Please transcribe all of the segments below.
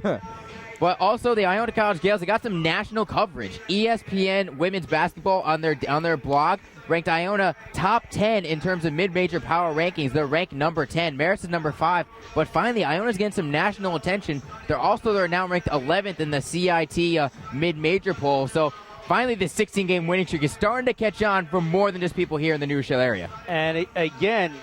But also the Iona College Gales, they got some national coverage. ESPN women's basketball on their blog ranked Iona top 10 in terms of mid-major power rankings. They're ranked number 10. Marist is number 5. But finally, Iona's getting some national attention. They're now ranked 11th in the CIT mid-major poll. So finally, this 16-game winning streak is starting to catch on for more than just people here in the New Rochelle area. And again,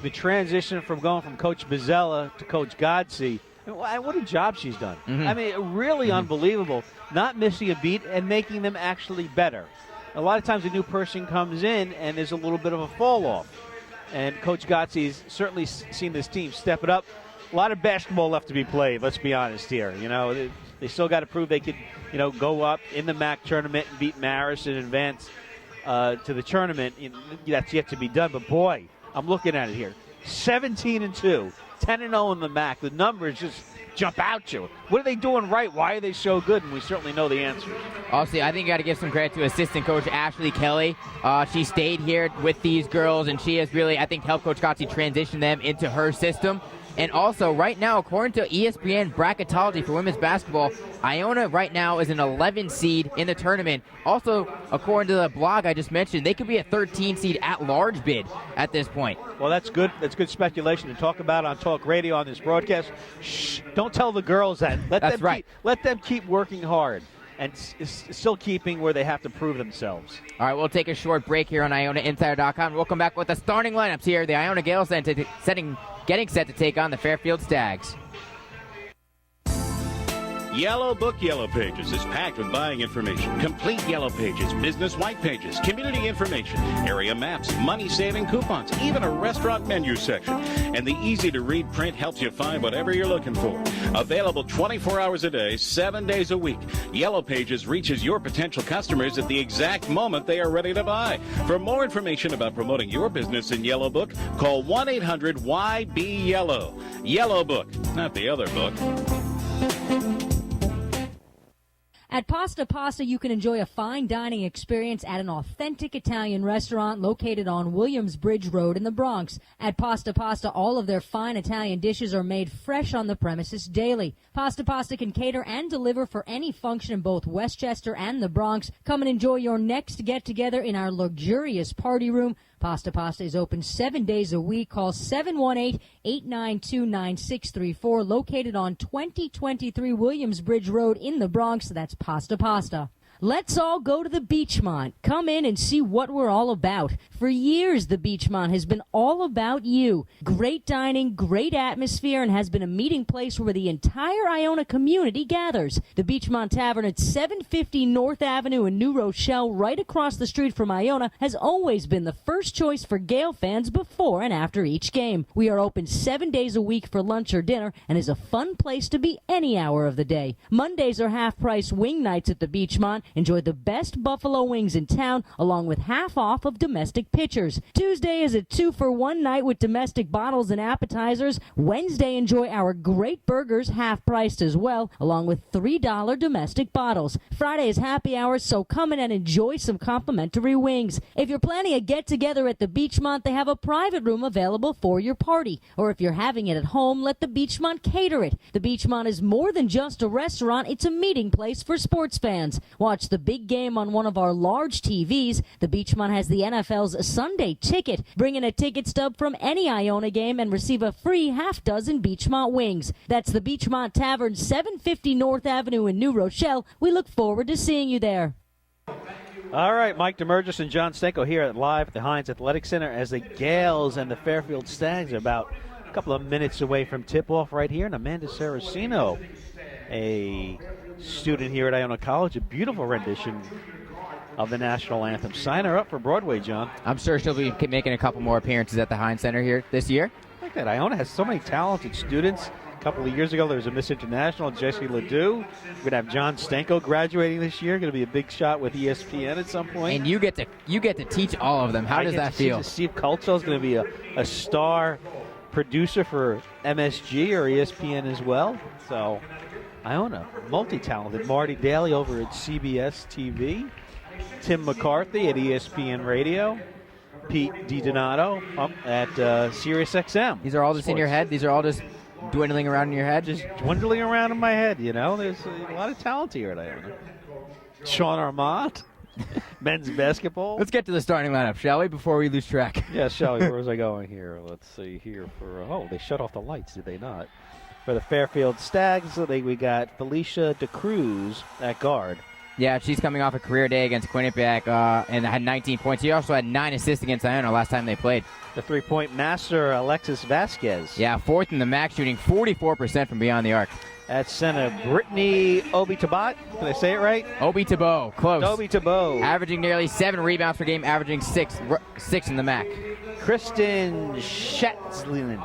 the transition from going from Coach Bozzella to Coach Godsey, what a job she's done. Mm-hmm. I mean, really unbelievable. Not missing a beat and making them actually better. A lot of times a new person comes in and there's a little bit of a fall off. And Coach Godsey's certainly seen this team step it up. A lot of basketball left to be played, let's be honest here. You know, they still got to prove they could, go up in the MAC tournament and beat Marist and advance to the tournament. That's yet to be done. But, boy, I'm looking at it here. 17-2. 10-0 in the MAC. The numbers just jump out at you. What are they doing right? Why are they so good? And we certainly know the answers. Also, I think you got to give some credit to assistant coach Ashley Kelly. She stayed here with these girls, and she has really, I think, helped Coach Godsey transition them into her system. And also, right now, according to ESPN bracketology for women's basketball, Iona right now is an 11 seed in the tournament. Also, according to the blog I just mentioned, they could be a 13 seed at-large bid at this point. Well, that's good. That's good speculation to talk about on talk radio on this broadcast. Shh! Don't tell the girls that. That's right. Let them keep working hard and still keeping where they have to prove themselves. All right, we'll take a short break here on IonaInsider.com. We'll come back with the starting lineups here. The Iona Gales getting set to take on the Fairfield Stags. Yellow Book Yellow Pages is packed with buying information, complete Yellow Pages, business white pages, community information, area maps, money-saving coupons, even a restaurant menu section. And the easy-to-read print helps you find whatever you're looking for. Available 24 hours a day, 7 days a week. Yellow Pages reaches your potential customers at the exact moment they are ready to buy. For more information about promoting your business in Yellow Book, call 1-800-YB-YELLOW. Yellow Book, not the other book. At Pasta Pasta, you can enjoy a fine dining experience at an authentic Italian restaurant located on Williamsbridge Road in the Bronx. At Pasta Pasta, all of their fine Italian dishes are made fresh on the premises daily. Pasta Pasta can cater and deliver for any function in both Westchester and the Bronx. Come and enjoy your next get-together in our luxurious party room. Pasta Pasta is open 7 days a week. Call 718-892-9634, located on 2023 Williamsbridge Road in the Bronx. That's Pasta Pasta. Let's all go to the Beachmont. Come in and see what we're all about. For years, the Beachmont has been all about you. Great dining, great atmosphere, and has been a meeting place where the entire Iona community gathers. The Beachmont Tavern at 750 North Avenue in New Rochelle, right across the street from Iona, has always been the first choice for Gale fans before and after each game. We are open 7 days a week for lunch or dinner and is a fun place to be any hour of the day. Mondays are half-price wing nights at the Beachmont. Enjoy the best buffalo wings in town, along with half off of domestic pitchers. Tuesday is a 2-for-1 night with domestic bottles and appetizers. Wednesday, enjoy our great burgers, half-priced as well, along with $3 domestic bottles. Friday is happy hours, so come in and enjoy some complimentary wings. If you're planning a get-together at the Beachmont, they have a private room available for your party. Or if you're having it at home, let the Beachmont cater it. The Beachmont is more than just a restaurant, it's a meeting place for sports fans. Watch the big game on one of our large TVs. The Beachmont has the NFL's Sunday Ticket. Bring in a ticket stub from any Iona game and receive a free half-dozen Beachmont wings. That's the Beachmont Tavern, 750 North Avenue in New Rochelle. We look forward to seeing you there. All right, Mike DeMurgis and John Stenko here live at the Heinz Athletic Center as the Gales and the Fairfield Stags are about a couple of minutes away from tip-off right here. And Amanda Saraceno, a student here at Iona College, a beautiful rendition of the national anthem. Sign her up for Broadway, John. I'm sure she'll be making a couple more appearances at the Heinz Center here this year. Look at that. Iona has so many talented students. A couple of years ago, there was a Miss International, Jessie Ledoux. We're going to have John Stenko graduating this year. Going to be a big shot with ESPN at some point. And you get to teach all of them. How does that feel? Steve Kulchel is going to be a star producer for MSG or ESPN as well. So Iona, multi-talented. Marty Daly over at CBS TV. Tim McCarthy at ESPN Radio. Pete DiDonato up at SiriusXM. These are all just in your head? These are all just dwindling around in your head? Just dwindling around in my head, you know. There's a lot of talent here at Iona. Sean Armand, men's basketball. Let's get to the starting lineup, shall we, before we lose track? Yeah, shall we? Where was I going here? Let's see here for, they shut off the lights, did they not? For the Fairfield Stags, we got Felicia DeCruz at guard. Yeah, she's coming off a career day against Quinnipiac and had 19 points. She also had 9 assists against Iona last time they played. The three-point master, Alexis Vasquez. Yeah, 4th in the MAC, shooting 44% from beyond the arc. At center, Brittany Obi-Tabat. Did I say it right? Obi-Tabo, close. Obi-Tabo. Averaging nearly 7 rebounds per game, averaging 6 in the MAC. Kristen Schatzlin.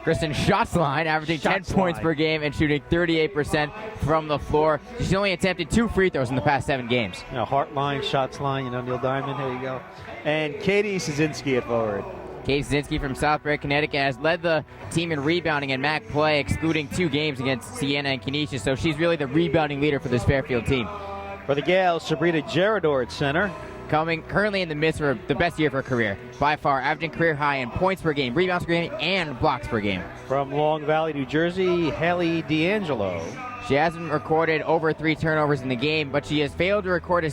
Kristen Schatzline, averaging 10 points per game and shooting 38% from the floor. She's only attempted 2 free throws in the past 7 games. Heartline, shots line, Neil Diamond, here you go. And Katie Szynski at forward. Katie Szynski from Southbury, Connecticut, has led the team in rebounding in MAC play, excluding 2 games against Siena and Canisius, so she's really the rebounding leader for this Fairfield team. For the Gales, Sabrina Gerador at center. Currently in the midst of the best year of her career, by far, averaging career high in points per game, rebounds per game, and blocks per game. From Long Valley, New Jersey, Haley D'Angelo. She hasn't recorded over 3 turnovers in the game, but she has failed to record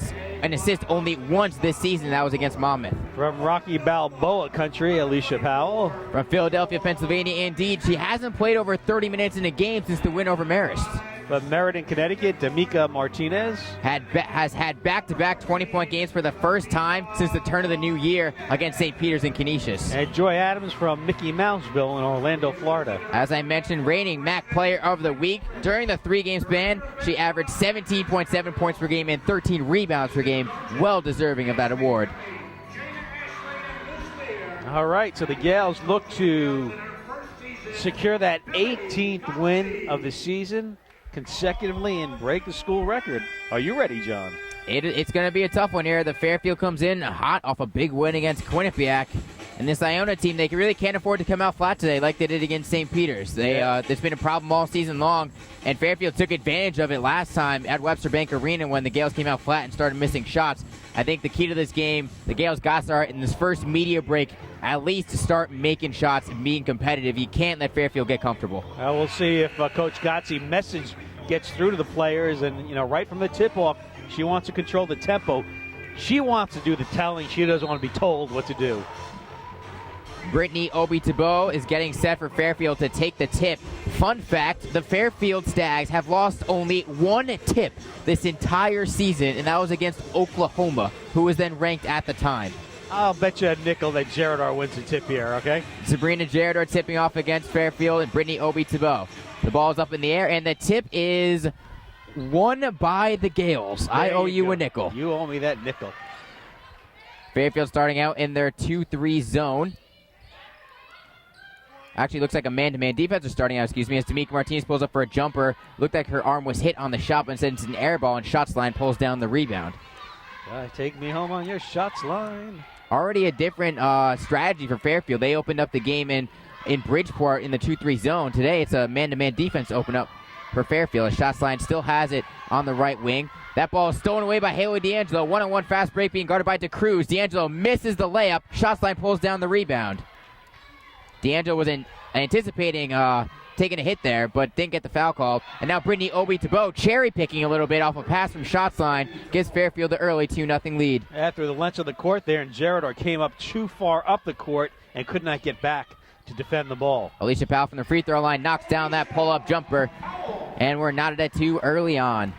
an assist only once this season. That was against Monmouth. From Rocky Balboa country, Alicia Powell. From Philadelphia, Pennsylvania, indeed, she hasn't played over 30 minutes in a game since the win over Marist. From Meriden, Connecticut, D'Amica Martinez. Has had back-to-back 20-point games for the first time since the turn of the new year against St. Peter's and Canisius. And Joy Adams from Mickey Mouseville in Orlando, Florida. As I mentioned, reigning MAC Player of the Week. During the 3-game span, she averaged 17.7 points per game and 13 rebounds per game. Well deserving of that award. All right, so the Gales look to secure that 18th win of the season consecutively and break the school record. Are you ready, John? It's going to be a tough one here. The Fairfield comes in hot off a big win against Quinnipiac. And this Iona team, they really can't afford to come out flat today like they did against St. Peter's. There's been a problem all season long, and Fairfield took advantage of it last time at Webster Bank Arena when the Gales came out flat and started missing shots. I think the key to this game, the Gales got to start in this first media break at least to start making shots and being competitive. You can't let Fairfield get comfortable. We'll see if Coach Gottze's message gets through to the players, and right from the tip-off, she wants to control the tempo. She wants to do the telling. She doesn't want to be told what to do. Brittany Obi-Tabo is getting set for Fairfield to take the tip. Fun fact, the Fairfield Stags have lost only 1 tip this entire season, and that was against Oklahoma, who was then ranked at the time. I'll bet you a nickel that Gerador wins the tip here, okay? Sabrina Gerador tipping off against Fairfield and Brittany Obi-Tabo. The ball's up in the air, and the tip is won by the Gales. I owe you a nickel. You owe me that nickel. Fairfield starting out in their 2-3 zone. Actually, looks like a man-to-man defense is starting out, as D'Amica Martinez pulls up for a jumper. Looked like her arm was hit on the shot, but instead it's an air ball, and Shots line pulls down the rebound. Take me home on your Shots line. Already a different strategy for Fairfield. They opened up the game in Bridgeport in the 2-3 zone. Today, it's a man-to-man defense to open up for Fairfield. Shots line still has it on the right wing. That ball is stolen away by Haley D'Angelo. 1-on-1 fast break being guarded by DeCruz. D'Angelo misses the layup. Shots line pulls down the rebound. D'Angelo was anticipating taking a hit there, but didn't get the foul call. And now Brittany Obi-Tabo cherry-picking a little bit off a pass from Shots line gives Fairfield the early 2-0 lead. After the length of the court there, and Gerador came up too far up the court and could not get back to defend the ball. Alicia Powell from the free throw line knocks down that pull-up jumper, and we're knotted at 2 early on.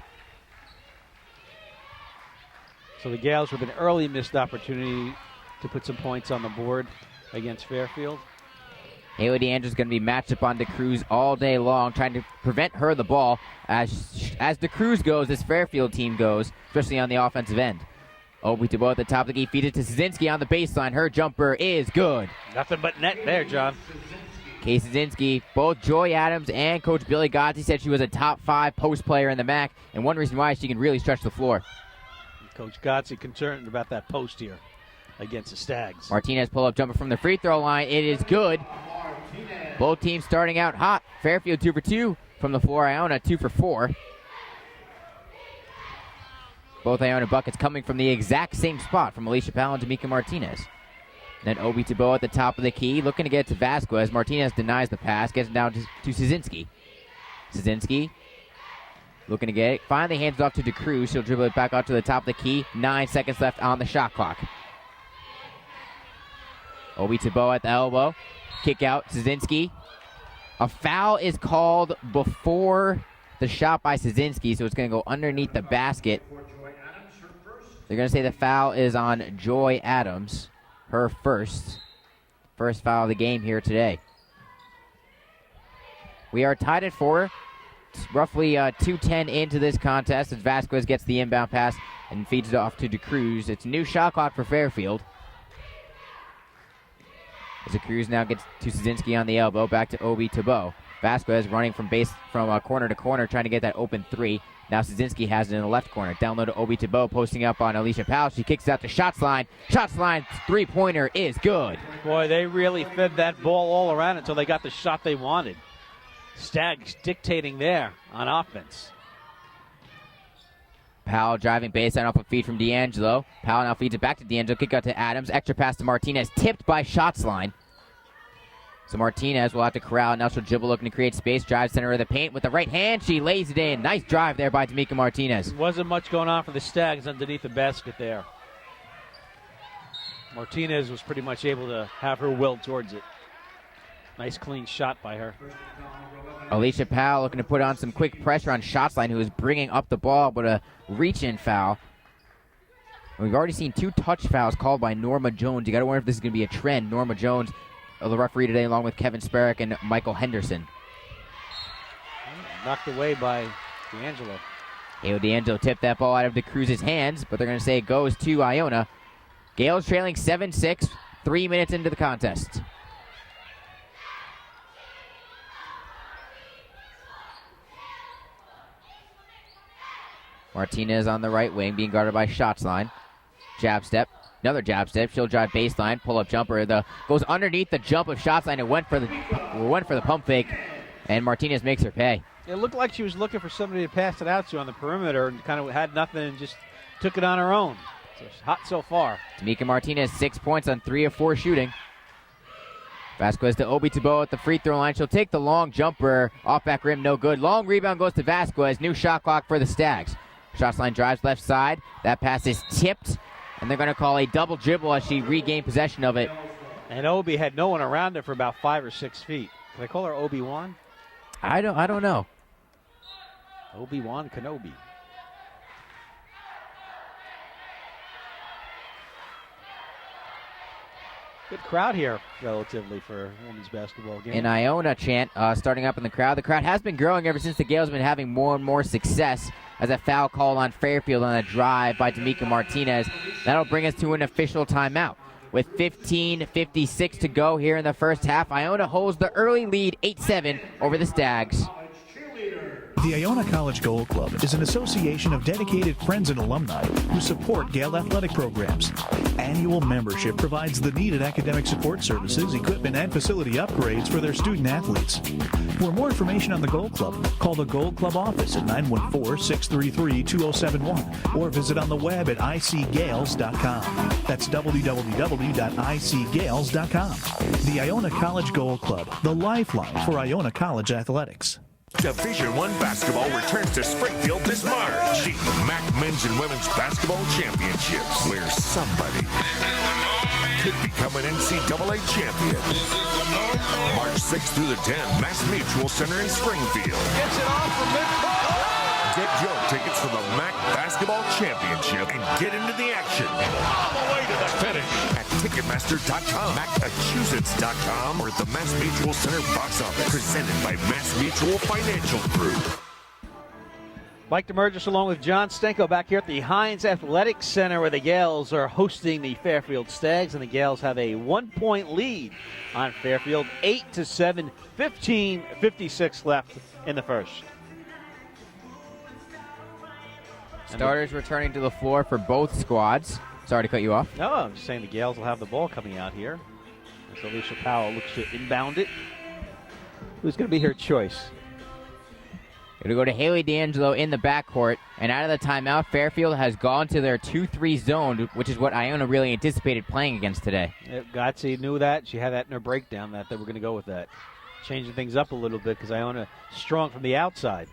So the Gales with an early missed opportunity to put some points on the board against Fairfield. Haley D'Angelo is going to be matched up on DeCruz all day long, trying to prevent her the ball. As DeCruz goes, this Fairfield team goes, especially on the offensive end. Obi-Tabo at the top of the key, feeds it to Szynski on the baseline. Her jumper is good. Nothing but net there, John. Casey Szynski, both Joy Adams and Coach Billy Gotze said she was a top 5 post player in the MAC, and one reason why she can really stretch the floor. Coach Gotze concerned about that post here against the Stags. Martinez pull-up jumper from the free throw line. It is good. Both teams starting out hot. Fairfield 2 for 2 from the floor. Iona 2 for 4. Both Iona buckets coming from the exact same spot from Alicia Powell and D'Amica Martinez. Then Obi Tebow at the top of the key, looking to get to Vasquez. Martinez denies the pass, gets it down to Szynski. Szynski looking to get it. Finally hands it off to DeCruz. She'll dribble it back out to the top of the key. 9 seconds left on the shot clock. Obi Tebow at the elbow. Kick out, Szynski. A foul is called before the shot by Szynski, so it's going to go underneath the basket. They're going to say the foul is on Joy Adams. Her first foul of the game here today. We are tied at 4. It's roughly 2:10 into this contest as Vasquez gets the inbound pass and feeds it off to DeCruz. It's a new shot clock for Fairfield. As DeCruz now gets to Szynski on the elbow, back to Obi Tebow. Vasquez running from corner to corner, trying to get that open 3. Now Szynski has it in the left corner. Down low to Obi Tebow, posting up on Alicia Powell. She kicks it out to Shots line. Shots line, three-pointer is good. Boy, they really fed that ball all around until they got the shot they wanted. Stags dictating there on offense. Powell driving baseline off a feed from D'Angelo. Powell now feeds it back to D'Angelo. Kick out to Adams. Extra pass to Martinez. Tipped by Shots line. So Martinez will have to corral. Now she'll dribble, looking to create space. Drive center of the paint with the right hand. She lays it in. Nice drive there by Tamika Martinez. Wasn't much going on for the Stags underneath the basket there. Martinez was pretty much able to have her will towards it. Nice clean shot by her. Alicia Powell looking to put on some quick pressure on Shots line, who is bringing up the ball, but a reach-in foul. And we've already seen 2 touch fouls called by Norma Jones. You got to wonder if this is going to be a trend. Norma Jones, the referee today, along with Kevin Sparrick and Michael Henderson. Knocked away by D'Angelo. D'Angelo tipped that ball out of DeCruz's hands, but they're going to say it goes to Iona. Gales trailing 7-6, 3 minutes into the contest. Martinez on the right wing, being guarded by Shots line. Jab step. Another jab step. She'll drive baseline. Pull-up jumper. Goes underneath the jump of Shots line. It went for the pump fake, and Martinez makes her pay. It looked like she was looking for somebody to pass it out to on the perimeter and kind of had nothing and just took it on her own. So it's hot so far. Tamika Martinez, 6 points on 3 of 4 shooting. Vasquez to Obi Tebow at the free throw line. She'll take the long jumper. Off back rim, no good. Long rebound goes to Vasquez. New shot clock for the Stags. Shots line drives left side. That pass is tipped, and they're going to call a double dribble as she regained possession of it. And Obi had no one around her for about 5 or 6 feet. Can I call her Obi-Wan? I don't know. Obi-Wan Kenobi. Good crowd here, relatively, for a women's basketball game. An Iona chant starting up in the crowd. The crowd has been growing ever since the Gales have been having more and more success, as a foul called on Fairfield on a drive by Tamika Martinez. That'll bring us to an official timeout. With 15:56 to go here in the first half, Iona holds the early lead 8-7 over the Stags. The Iona College Gold Club is an association of dedicated friends and alumni who support Gale athletic programs. Annual membership provides the needed academic support services, equipment, and facility upgrades for their student athletes. For more information on the Gold Club, call the Gold Club office at 914-633-2071 or visit on the web at icgales.com. That's www.icgales.com. The Iona College Gold Club, the lifeline for Iona College athletics. Division I basketball returns to Springfield this March. The MAC Men's and Women's Basketball Championships, where somebody could become an NCAA champion. March 6th through the 10th, Mass Mutual Center in Springfield. Gets it off from midcourt. Get your tickets for the MAC Basketball Championship and get into the action all the way to the finish at Ticketmaster.com, Massachusetts.com, or at the Mass Mutual Center box office. Presented by Mass Mutual Financial Group. Mike DeMurgis along with John Stenko back here at the Heinz Athletic Center, where the Gales are hosting the Fairfield Stags, and the Gales have a 1-point lead on Fairfield, 8-7, 15:56 left in the first. Starters returning to the floor for both squads. Sorry to cut you off. No, I'm just saying the Gales will have the ball coming out here. So Alicia Powell looks to inbound it. Who's going to be her choice? It'll go to Haley D'Angelo in the backcourt. And out of the timeout, Fairfield has gone to their 2-3 zone, which is what Iona really anticipated playing against today. Yep, Gotze knew that. She had that in her breakdown that they were going to go with that. Changing things up a little bit because Iona strong from the outside.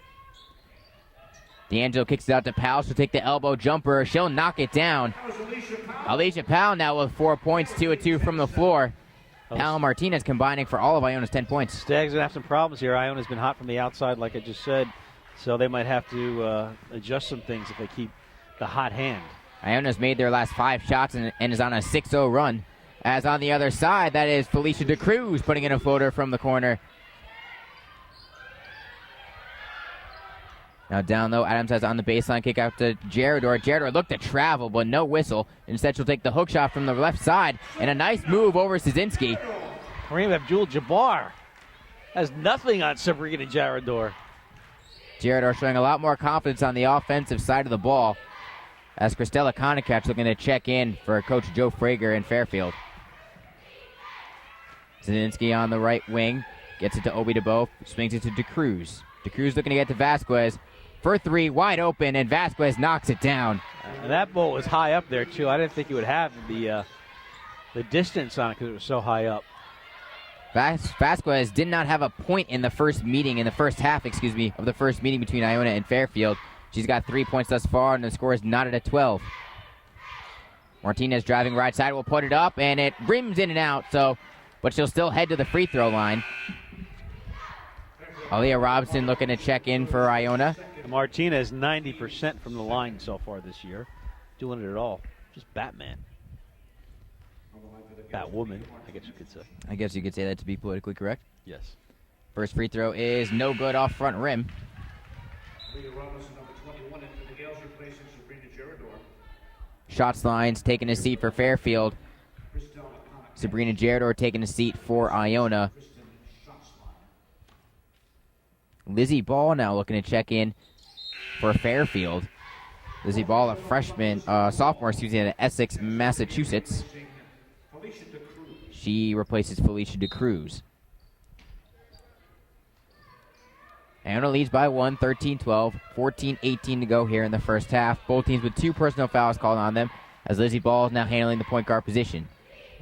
D'Angelo kicks it out to Powell. She'll take the elbow jumper. She'll knock it down. Alicia Powell now with 4 points, 2 of 2 from the floor. Powell and Martinez combining for all of Iona's 10 points. Stags going to have some problems here. Iona's been hot from the outside, like I just said, so they might have to adjust some things if they keep the hot hand. Iona's made their last 5 shots and is on a 6-0 run. As on the other side, that is Felicia DeCruz putting in a floater from the corner. Now down low, Adams has on the baseline, kick out to Gerador. Gerador looked to travel, but no whistle. Instead, she'll take the hook shot from the left side, and a nice move over Szynski. Kareem Abdul-Jabbar has nothing on Sabrina Gerador. Gerador showing a lot more confidence on the offensive side of the ball, as Christella Konakach looking to check in for Coach Joe Frager in Fairfield. Szynski on the right wing, gets it to Obi DeBow, swings it to DeCruz. DeCruz looking to get to Vasquez. For 3, wide open, and Vasquez knocks it down. And that ball was high up there, too. I didn't think he would have the distance on it because it was so high up. Vasquez did not have a point in the first half of the first meeting between Iona and Fairfield. She's got 3 points thus far, and the score is knotted at 12. Martinez driving right side will put it up, and it rims in and out, but she'll still head to the free throw line. Aaliyah Robinson looking to check in for Iona. Martinez 90% from the line so far this year. Doing it at all. Just Batman. Batwoman, I guess you could say. I guess you could say that to be politically correct. Yes. First free throw is no good off front rim. Shots lines taking a seat for Fairfield. Sabrina Gerador taking a seat for Iona. Lizzie Ball now looking to check in for Fairfield. Lizzie Ball, a sophomore, at Essex, Massachusetts. She replaces Felicia DeCruz. Iona leads by 1, 13-12, 14-18 to go here in the first half. Both teams with 2 personal fouls called on them, as Lizzie Ball is now handling the point guard position.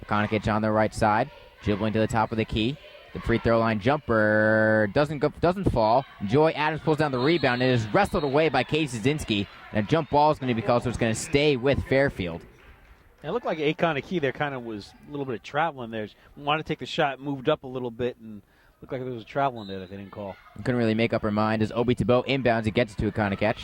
Konakich on the right side, dribbling to the top of the key. The free throw line jumper doesn't fall. Joy Adams pulls down the rebound. It is wrestled away by Katie Szynski. And a jump ball is going to be called, so it's going to stay with Fairfield. It looked like Akon Aki there kind of was a little bit of traveling there. Wanted to take the shot, moved up a little bit, and looked like there was a traveling there that they didn't call. Couldn't really make up her mind as Obi Tebow inbounds. It gets it to a Konakich.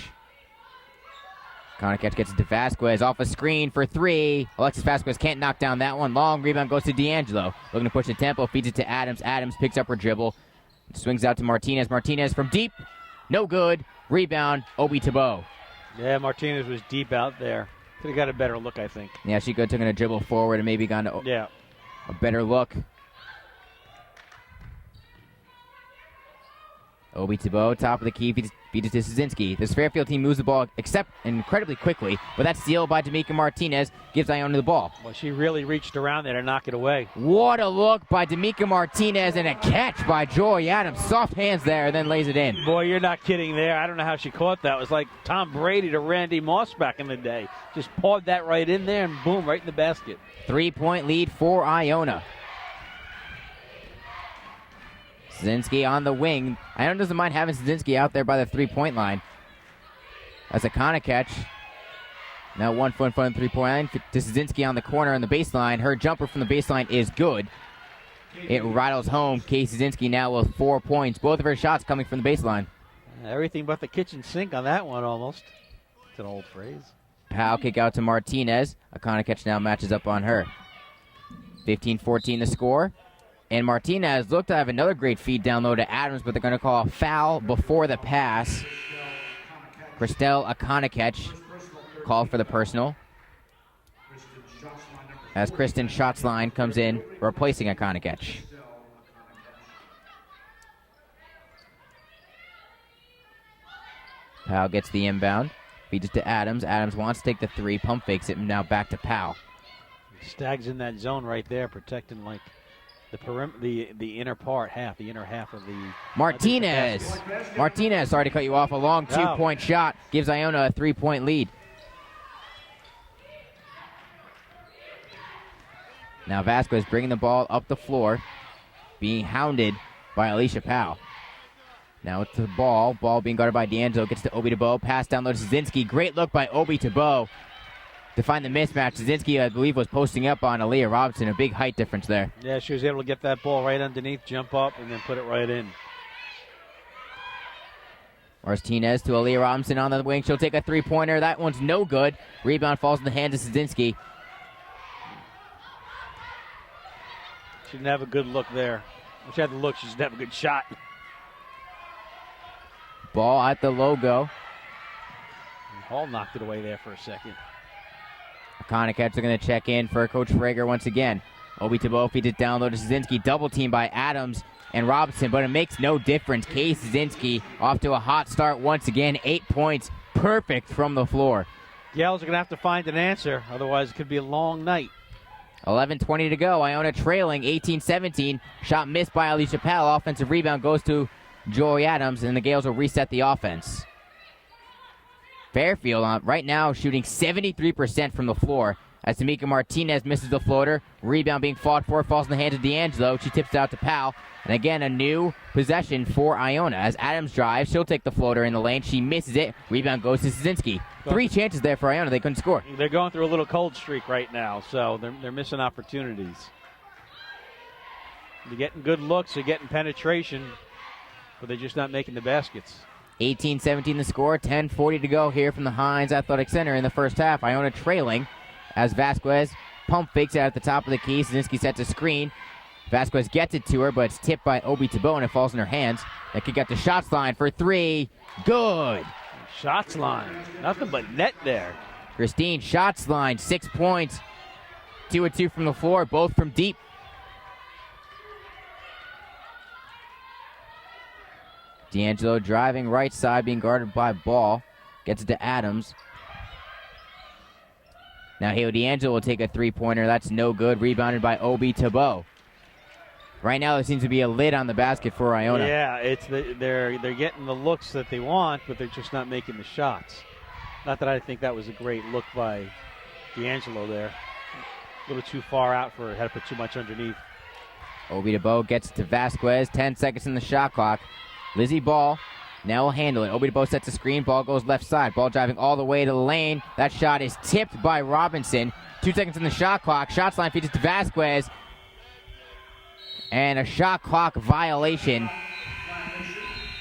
Konakich gets it to Vasquez off a screen for 3. Alexis Vasquez can't knock down that one. Long rebound goes to D'Angelo. Looking to push the tempo, feeds it to Adams. Adams picks up her dribble. Swings out to Martinez. Martinez from deep. No good. Rebound, Obi Tebow. Yeah, Martinez was deep out there. Could have got a better look, I think. Yeah, she could have taken a dribble forward and maybe gone to a better look. Obi Tebow, top of the key, feeds it to Szynski. This Fairfield team moves the ball incredibly quickly, but that steal by D'Amica Martinez gives Iona the ball. Well, she really reached around there to knock it away. What a look by D'Amica Martinez and a catch by Joy Adams. Soft hands there, and then lays it in. Boy, you're not kidding there. I don't know how she caught that. It was like Tom Brady to Randy Moss back in the day. Just pawed that right in there and boom, right in the basket. 3-point lead for Iona. Szynski on the wing. Iona doesn't mind having Szynski out there by the 3-point line. That's a Konakich. Now 1 foot in front of the 3-point line to Szynski on the corner on the baseline. Her jumper from the baseline is good. It rattles home. Casey Szynski now with 4 points. Both of her shots coming from the baseline. Everything but the kitchen sink on that one almost. It's an old phrase. Powell kick out to Martinez. A Konakich now matches up on her. 15-14 the score. And Martinez looked to have another great feed down low to Adams, but they're going to call a foul before the pass. Christelle Akonakech called for the personal. As Kristen Schatzline comes in, replacing Akonakech. Powell gets the inbound. Feeds it to Adams. Adams wants to take the 3. Pump fakes it, and now back to Powell. Stags in that zone right there, protecting like the inner half of the Martinez. Martinez, sorry to cut you off. A long 2-point shot gives Iona a 3-point lead. Now Vasquez bringing the ball up the floor, being hounded by Alicia Powell. Now it's the ball being guarded by D'Angelo, gets to Obi DeBow, pass down low to Szynski. Great look by Obi DeBow to find the mismatch. Szynski, I believe, was posting up on Aaliyah Robinson, a big height difference there. Yeah, she was able to get that ball right underneath, jump up, and then put it right in. Martinez to Aaliyah Robinson on the wing. She'll take a 3-pointer. That one's no good. Rebound falls in the hands of Szynski. She didn't have a good look there. If she had the look, she didn't have a good shot. Ball at the logo. And Hall knocked it away there for a second. Connicats are going to check in for Coach Frager once again. Obi DeBow feeds it down low to Szynski. Double team by Adams and Robinson, but it makes no difference. Kay Szynski off to a hot start once again. 8 points, perfect from the floor. Gals are going to have to find an answer, otherwise it could be a long night. 11:20 to go. Iona trailing 18-17. Shot missed by Alicia Powell. Offensive rebound goes to Joy Adams, and the Gales will reset the offense. Fairfield right now shooting 73% from the floor as Tamika Martinez misses the floater. Rebound being fought for, falls in the hands of D'Angelo. She tips it out to Powell. And again, a new possession for Iona. As Adams drives, she'll take the floater in the lane. She misses it. Rebound goes to Szynski. 3 chances there for Iona. They couldn't score. They're going through a little cold streak right now, so they're missing opportunities. They're getting good looks. They're getting penetration, but they're just not making the baskets. 18-17 the score. 10:40 to go here from the Heinz Athletic Center in the first half. Iona trailing as Vasquez pump fakes it at the top of the key. Szynski sets a screen. Vasquez gets it to her, but it's tipped by Obi DeBow, and it falls in her hands. That kick got the shots line for 3. Good. Shots line. Nothing but net there. Christine shots line, 6 points. 2 of 2 from the floor, both from deep. D'Angelo driving right side, being guarded by Ball. Gets it to Adams. Now Haley D'Angelo will take a 3-pointer. That's no good. Rebounded by Obi DeBow. Right now there seems to be a lid on the basket for Iona. Yeah, they're getting the looks that they want, but they're just not making the shots. Not that I think that was a great look by D'Angelo there. A little too far out for her. Had to put too much underneath. Obi DeBow gets it to Vasquez. 10 seconds in the shot clock. Lizzie Ball now will handle it. Obi DeBow sets a screen. Ball goes left side. Ball driving all the way to the lane. That shot is tipped by Robinson. 2 seconds in the shot clock. Shots line feeds it to Vasquez. And a shot clock violation.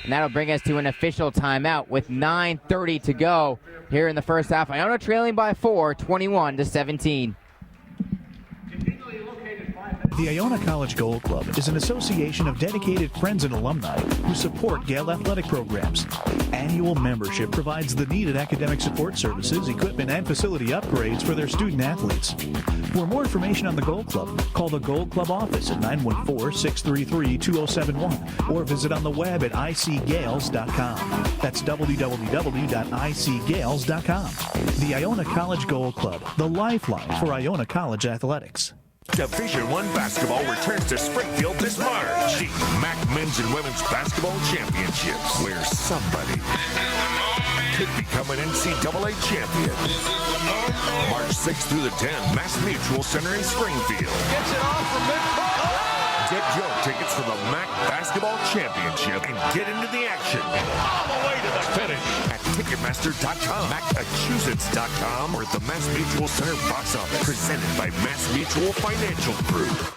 And that'll bring us to an official timeout with 9:30 to go here in the first half. Iona trailing by 4, 21-17. The Iona College Gold Club is an association of dedicated friends and alumni who support Gale athletic programs. Annual membership provides the needed academic support services, equipment, and facility upgrades for their student athletes. For more information on the Gold Club, call the Gold Club office at 914-633-2071 or visit on the web at icgales.com. That's www.icgales.com. The Iona College Gold Club, the lifeline for Iona College athletics. Division I basketball returns to Springfield this March. The MAC Men's and Women's Basketball Championships, where somebody could become an NCAA champion. March 6th through the 10th, Mass Mutual Center in Springfield. Gets it off from midcourt. Get your tickets for the MAC Basketball Championship and get into the action all the way to the finish at Ticketmaster.com, Massachusetts.com, or at the Mass Mutual Center box office. Presented by Mass Mutual Financial Group.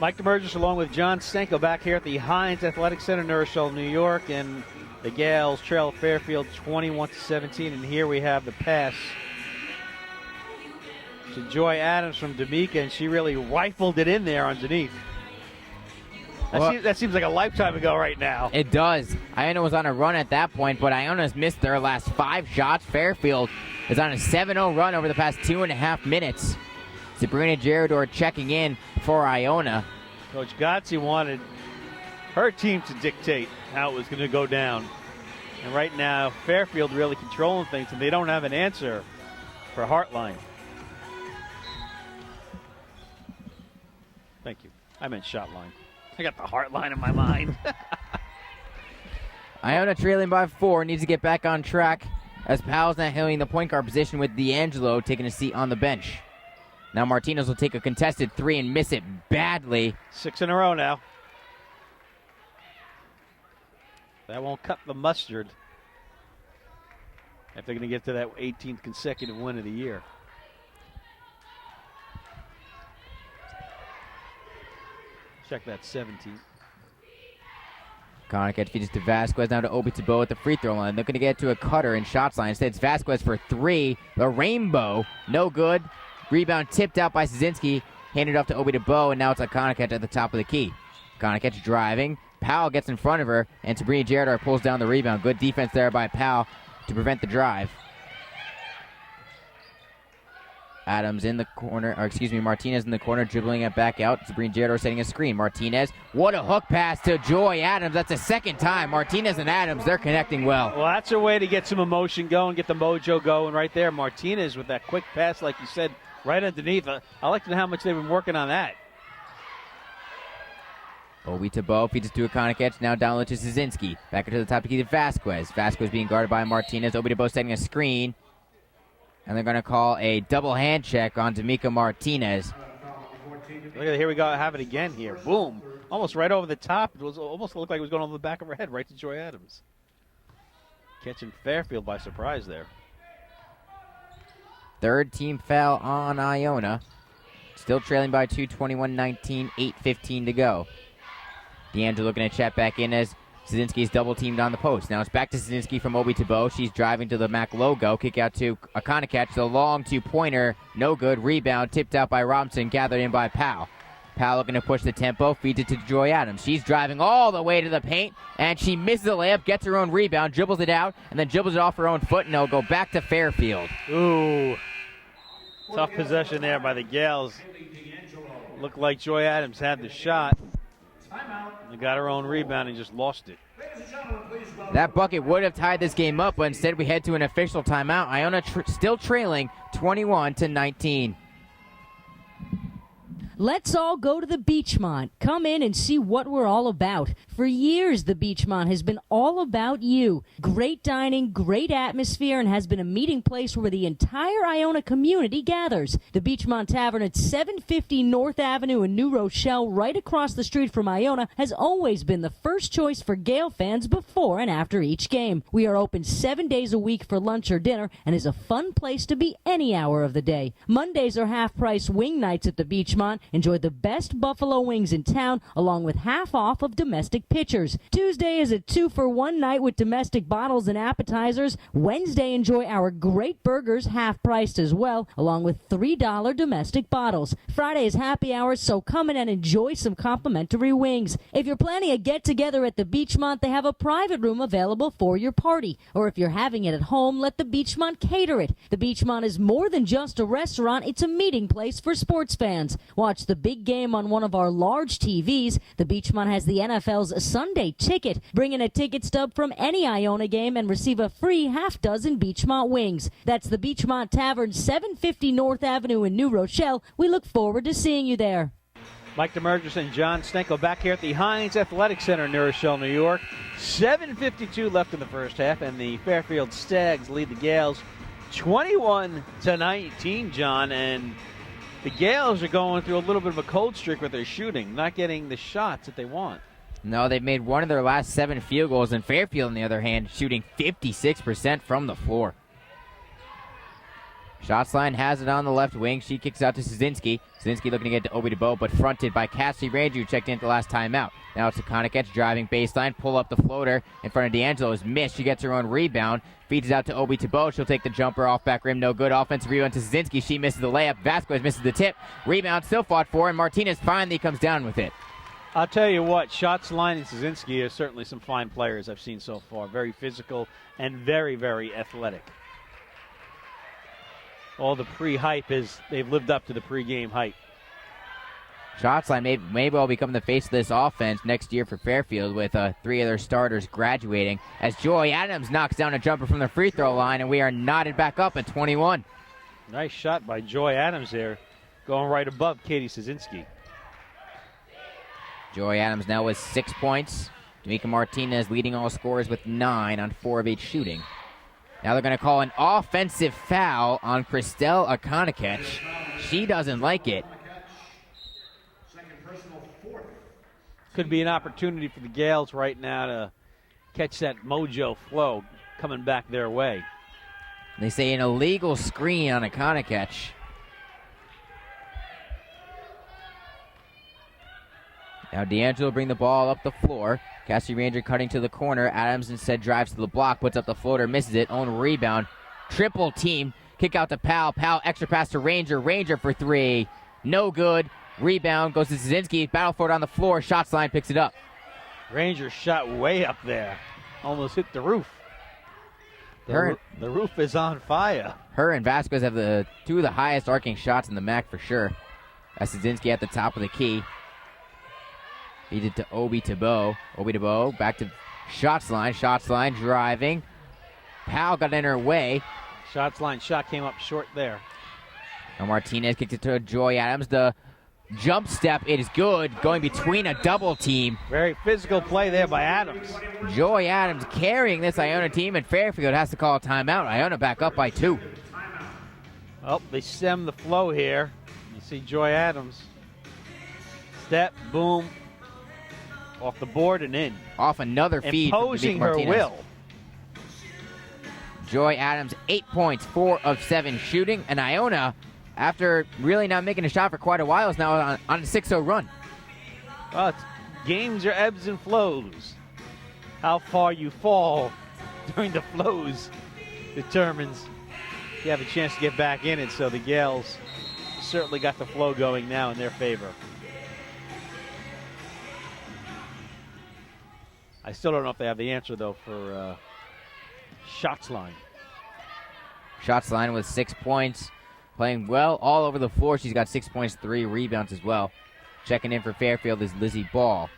Mike DeMurgis along with John Stanko back here at the Heinz Athletic Center, Nourishville, New York, and the Gales trail Fairfield 21-17. And here we have the pass to Joy Adams from D'Amica, and she really rifled it in there underneath. That seems like a lifetime ago right now. It does. Iona was on a run at that point, but Iona's missed their last 5 shots. Fairfield is on a 7-0 run over the past 2.5 minutes. Sabrina Gerador checking in for Iona. Coach Gotze wanted her team to dictate how it was going to go down. And right now, Fairfield really controlling things, and they don't have an answer for Hartline. Thank you. I meant shot line. I got the heart line in my mind. Iona trailing by 4, needs to get back on track as Powell's not handling the point guard position with D'Angelo taking a seat on the bench. Now Martinez will take a contested 3 and miss it badly. 6 in a row now. That won't cut the mustard if they're going to get to that 18th consecutive win of the year. Check that 17. Connick feeds to Vasquez, now to Obi Tebow at the free throw line. Looking to get to a cutter in shots line. Instead, it's Vasquez for 3. The rainbow, no good. Rebound tipped out by Szynski. Handed off to Obi Tebow, and now it's a Connick at the top of the key. Connick driving. Powell gets in front of her, and Sabrina Gerardar pulls down the rebound. Good defense there by Powell to prevent the drive. Adams in the corner, Martinez in the corner, dribbling it back out. Sabrina Gerardar setting a screen. Martinez, what a hook pass to Joy Adams. That's the second time. Martinez and Adams, they're connecting well. Well, that's a way to get some emotion going, get the mojo going right there. Martinez with that quick pass, like you said, right underneath. I like to know how much they've been working on that. Obi Tebow feeds it to a Connick, now down low to Szynski. Back into the top to key to Vasquez. Vasquez being guarded by Martinez. Obi Tebow setting a screen. And they're going to call a double hand check on D'Amica Martinez. Look at it, here we go, have it again here. Boom. Almost right over the top. It was almost looked like it was going over the back of her head, right to Joy Adams. Catching Fairfield by surprise there. Third team foul on Iona. Still trailing by 2, 21-19, 8:15 to go. D'Angelo looking to check back in as Szynski's double-teamed on the post. Now it's back to Szynski from Obi Tebow. She's driving to the MAC logo. Kick out to Connick. The long two-pointer. No good. Rebound tipped out by Robinson. Gathered in by Powell. Powell looking to push the tempo. Feeds it to Joy Adams. She's driving all the way to the paint, and she misses a layup. Gets her own rebound. Dribbles it out, and then dribbles it off her own foot, and it'll go back to Fairfield. Ooh. Tough possession there by the Gales. Looked like Joy Adams had the shot. They got her own rebound and just lost it. That bucket would have tied this game up, but instead we head to an official timeout. Iona still trailing 21-19. Let's all go to the Beachmont. Come in and see what we're all about. For years, the Beachmont has been all about you. Great dining, great atmosphere, and has been a meeting place where the entire Iona community gathers. The Beachmont Tavern at 750 North Avenue in New Rochelle, right across the street from Iona, has always been the first choice for Gale fans before and after each game. We are open 7 days a week for lunch or dinner and is a fun place to be any hour of the day. Mondays are half-price wing nights at the Beachmont. Enjoy the best buffalo wings in town, along with half off of domestic pitchers. Tuesday is a 2-for-1 night with domestic bottles and appetizers. Wednesday, enjoy our great burgers, half-priced as well, along with $3 domestic bottles. Friday is happy hours, so come in and enjoy some complimentary wings. If you're planning a get-together at the Beachmont, they have a private room available for your party. Or if you're having it at home, let the Beachmont cater it. The Beachmont is more than just a restaurant, it's a meeting place for sports fans. Watch the big game on one of our large TVs. The Beachmont has the NFL's Sunday Ticket. Bring in a ticket stub from any Iona game and receive a free half-dozen Beachmont wings. That's the Beachmont Tavern, 750 North Avenue in New Rochelle. We look forward to seeing you there. Mike DeMurgis and John Stenko back here at the Heinz Athletic Center in New Rochelle, New York. 7:52 left in the first half, and the Fairfield Stags lead the Gales 21-19, John, and the Gales are going through a little bit of a cold streak with their shooting, not getting the shots that they want. No, they've made one of their last 7 field goals, and Fairfield, on the other hand, shooting 56% from the floor. Shots line has it on the left wing. She kicks out to Szynski. Szynski looking to get to Obi Tebow, but fronted by Cassie Ranger, who checked in at the last timeout. Now it's a Connick driving baseline, pull up the floater in front of D'Angelo is missed. She gets her own rebound, feeds it out to Obi Tebow. She'll take the jumper off back rim, no good. Offensive rebound to Szynski. She misses the layup. Vasquez misses the tip. Rebound still fought for, and Martinez finally comes down with it. I'll tell you what, Shots line and Szynski are certainly some fine players I've seen so far. Very physical and very, very athletic. All the pre-hype they've lived up to the pre-game hype. Shots line may well become the face of this offense next year for Fairfield, with 3 of their starters graduating, as Joy Adams knocks down a jumper from the free throw line, and we are knotted back up at 21. Nice shot by Joy Adams there, going right above Katie Szynski. Joy Adams now with 6 points. D'Amica Martinez leading all scorers with 9 on 4 of 8 shooting. Now they're going to call an offensive foul on Christelle Akonakech. She doesn't like it. Could be an opportunity for the Gales right now to catch that mojo flow coming back their way. They say an illegal screen on Akonakech. Now D'Angelo bring the ball up the floor. Cassidy Ranger cutting to the corner. Adams instead drives to the block, puts up the floater, misses it. Own rebound. Triple team. Kick out to Powell. Powell extra pass to Ranger. Ranger for 3. No good. Rebound goes to Szynski. Battle for it on the floor. Shots line picks it up. Ranger shot way up there. Almost hit the roof. The roof is on fire. Her and Vasquez have two of the highest arcing shots in the MAC for sure. That's Szynski at the top of the key. Feed it to Obi Tebow. Obi Tebow back to shots line. Shots line driving. Powell got in her way. Shots line shot came up short there. Now Martinez kicked it to Joy Adams. The jump step, it is good. Going between a double team. Very physical play there by Adams. Joy Adams carrying this Iona team, and Fairfield has to call a timeout. Iona back up by 2. Oh, they stem the flow here. You see Joy Adams. Step, boom. Off the board and in. Off another feed. Imposing her will. Joy Adams, 8 points, 4 of 7 shooting. And Iona, after really not making a shot for quite a while, is now on a 6-0 run. Well, games are ebbs and flows. How far you fall during the flows determines if you have a chance to get back in it. So the Gales certainly got the flow going now in their favor. I still don't know if they have the answer, though, for shots line. Shots line with 6 points. Playing well all over the floor. She's got 6 points, 3 rebounds as well. Checking in for Fairfield is Lizzie Ball.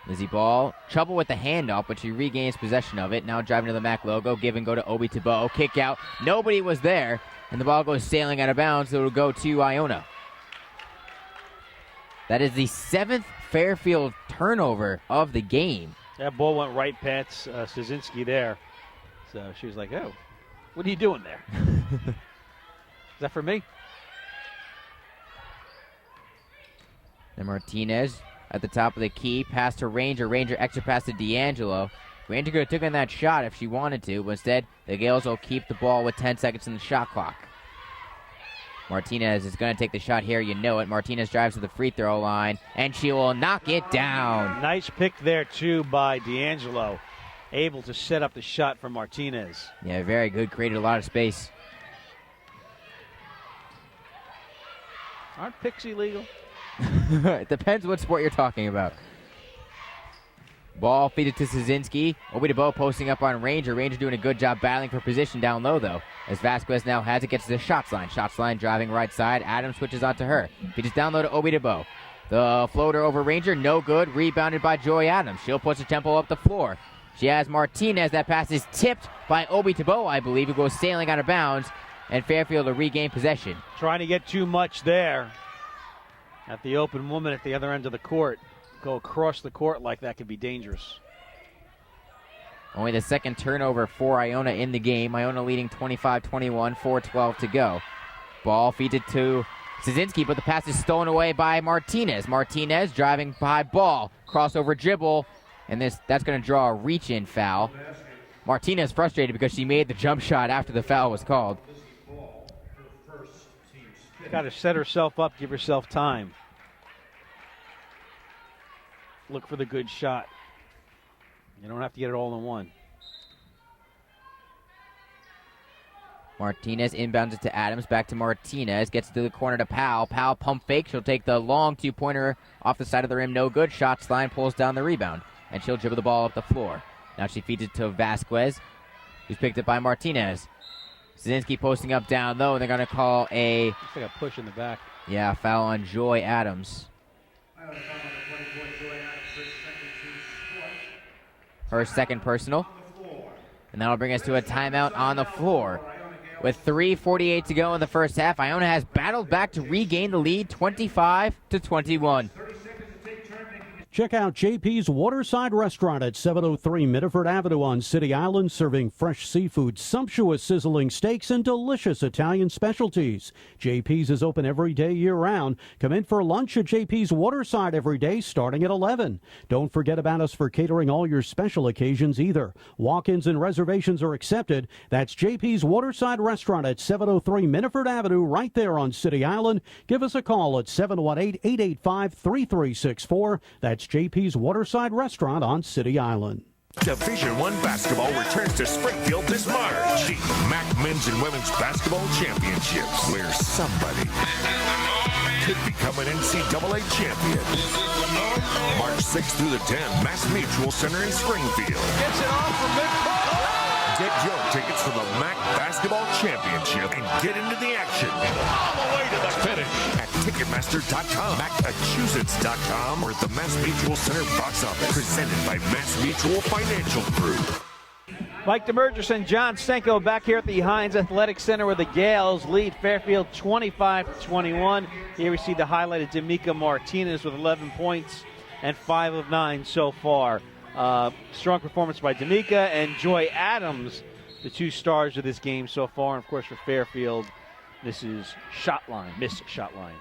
Lizzie Ball, trouble with the handoff, but she regains possession of it. Now driving to the MAC logo. Give and go to Obi Tebow. Kick out. Nobody was there. And the ball goes sailing out of bounds, so it'll go to Iona. That is the 7th Fairfield turnover of the game. That ball went right past Szynski there. So she was like, oh, what are you doing there? Is that for me? And Martinez at the top of the key. Pass to Ranger. Ranger extra pass to D'Angelo. Ranger could have taken that shot if she wanted to, but instead the Gales will keep the ball with 10 seconds in the shot clock. Martinez is going to take the shot here, you know it. Martinez drives to the free throw line, and she will knock it down. Nice pick there, too, by D'Angelo. Able to set up the shot for Martinez. Yeah, very good. Created a lot of space. Aren't picks illegal? It depends what sport you're talking about. Ball feed it to Szynski. Obi Tebow posting up on Ranger. Ranger doing a good job battling for position down low, though. As Vasquez now has it, gets to the shots line. Shots line driving right side. Adams switches onto her. Feeds it down low to Obi Tebow. The floater over Ranger, no good. Rebounded by Joy Adams. She'll push the tempo up the floor. She has Martinez. That pass is tipped by Obi Tebow, I believe. It goes sailing out of bounds, and Fairfield will regain possession. Trying to get too much there at the open woman at the other end of the court. Go across the court like that could be dangerous. Only the second turnover for Iona in the game. Iona leading 25-21, 4:12 to go. Ball feeds it to Szynski, but the pass is stolen away by Martinez. Martinez driving by Ball. Crossover dribble, and that's going to draw a reach-in foul. Martinez frustrated because she made the jump shot after the foul was called. Got to set herself up, give herself time. Look for the good shot. You don't have to get it all in one. Martinez inbounds it to Adams. Back to Martinez. Gets to the corner to Powell. Powell pump fake. She'll take the long two-pointer off the side of the rim. No good. Shots line pulls down the rebound. And she'll dribble the ball up the floor. Now she feeds it to Vasquez, who's picked up by Martinez. Szynski posting up down low, and they're going to call Looks like a push in the back. Yeah, foul on Joy Adams. Her second personal. And that'll bring us to a timeout on the floor. With 3:48 to go in the first half, Iona has battled back to regain the lead 25-21. Check out JP's Waterside Restaurant at 703 Mitterford Avenue on City Island, serving fresh seafood, sumptuous sizzling steaks, and delicious Italian specialties. JP's is open every day year-round. Come in for lunch at JP's Waterside every day starting at 11. Don't forget about us for catering all your special occasions either. Walk-ins and reservations are accepted. That's JP's Waterside Restaurant at 703 Mitterford Avenue right there on City Island. Give us a call at 718-885-3364. That's JP's Waterside Restaurant on City Island. Division I basketball returns to Springfield this March. The MAC Men's and Women's Basketball Championships, where somebody could become an NCAA champion. March 6th through the 10th, Mass Mutual Center in Springfield. Gets it off from midcourt. Get your tickets for the MAC Basketball Championship and get into the action all the way to the finish at Ticketmaster.com, Massachusetts.com, or at the Mass Mutual Center box office. Presented by Mass Mutual Financial Group. Mike DeMurgis and John Stenko back here at the Heinz Athletic Center where the Gales lead Fairfield 25-21. Here we see the highlight of D'Amica Martinez with 11 points and 5 of 9 so far. Strong performance by D'Amica and Joy Adams, the two stars of this game so far. And, of course, for Fairfield, this is shot line, missed shot line.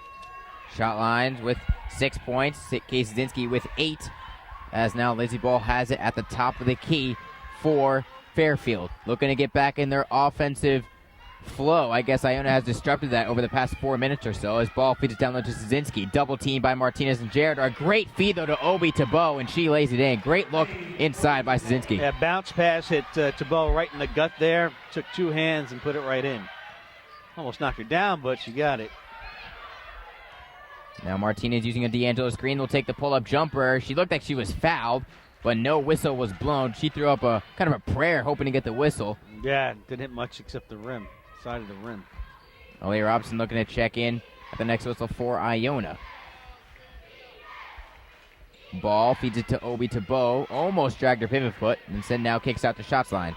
Shot lines with 6 points. Casey Zinsky with 8, as now Lizzie Ball has it at the top of the key for Fairfield. Looking to get back in their offensive flow. I guess Iona has disrupted that over the past 4 minutes or so as ball feeds it down low to Szynski. Double team by Martinez and Jared. A great feed, though, to Obi Tebow, and she lays it in. Great look inside by Szynski. Yeah, bounce pass hit Tebow right in the gut there. Took two hands and put it right in. Almost knocked her down, but she got it. Now Martinez using a D'Angelo screen will take the pull-up jumper. She looked like she was fouled, but no whistle was blown. She threw up a kind of a prayer hoping to get the whistle. Yeah, didn't hit much except the rim, side of the rim. Aaliyah Robson looking to check in at the next whistle for Iona. Ball feeds it to Obi Tebow. Almost dragged her pivot foot. And instead now kicks out to shots line.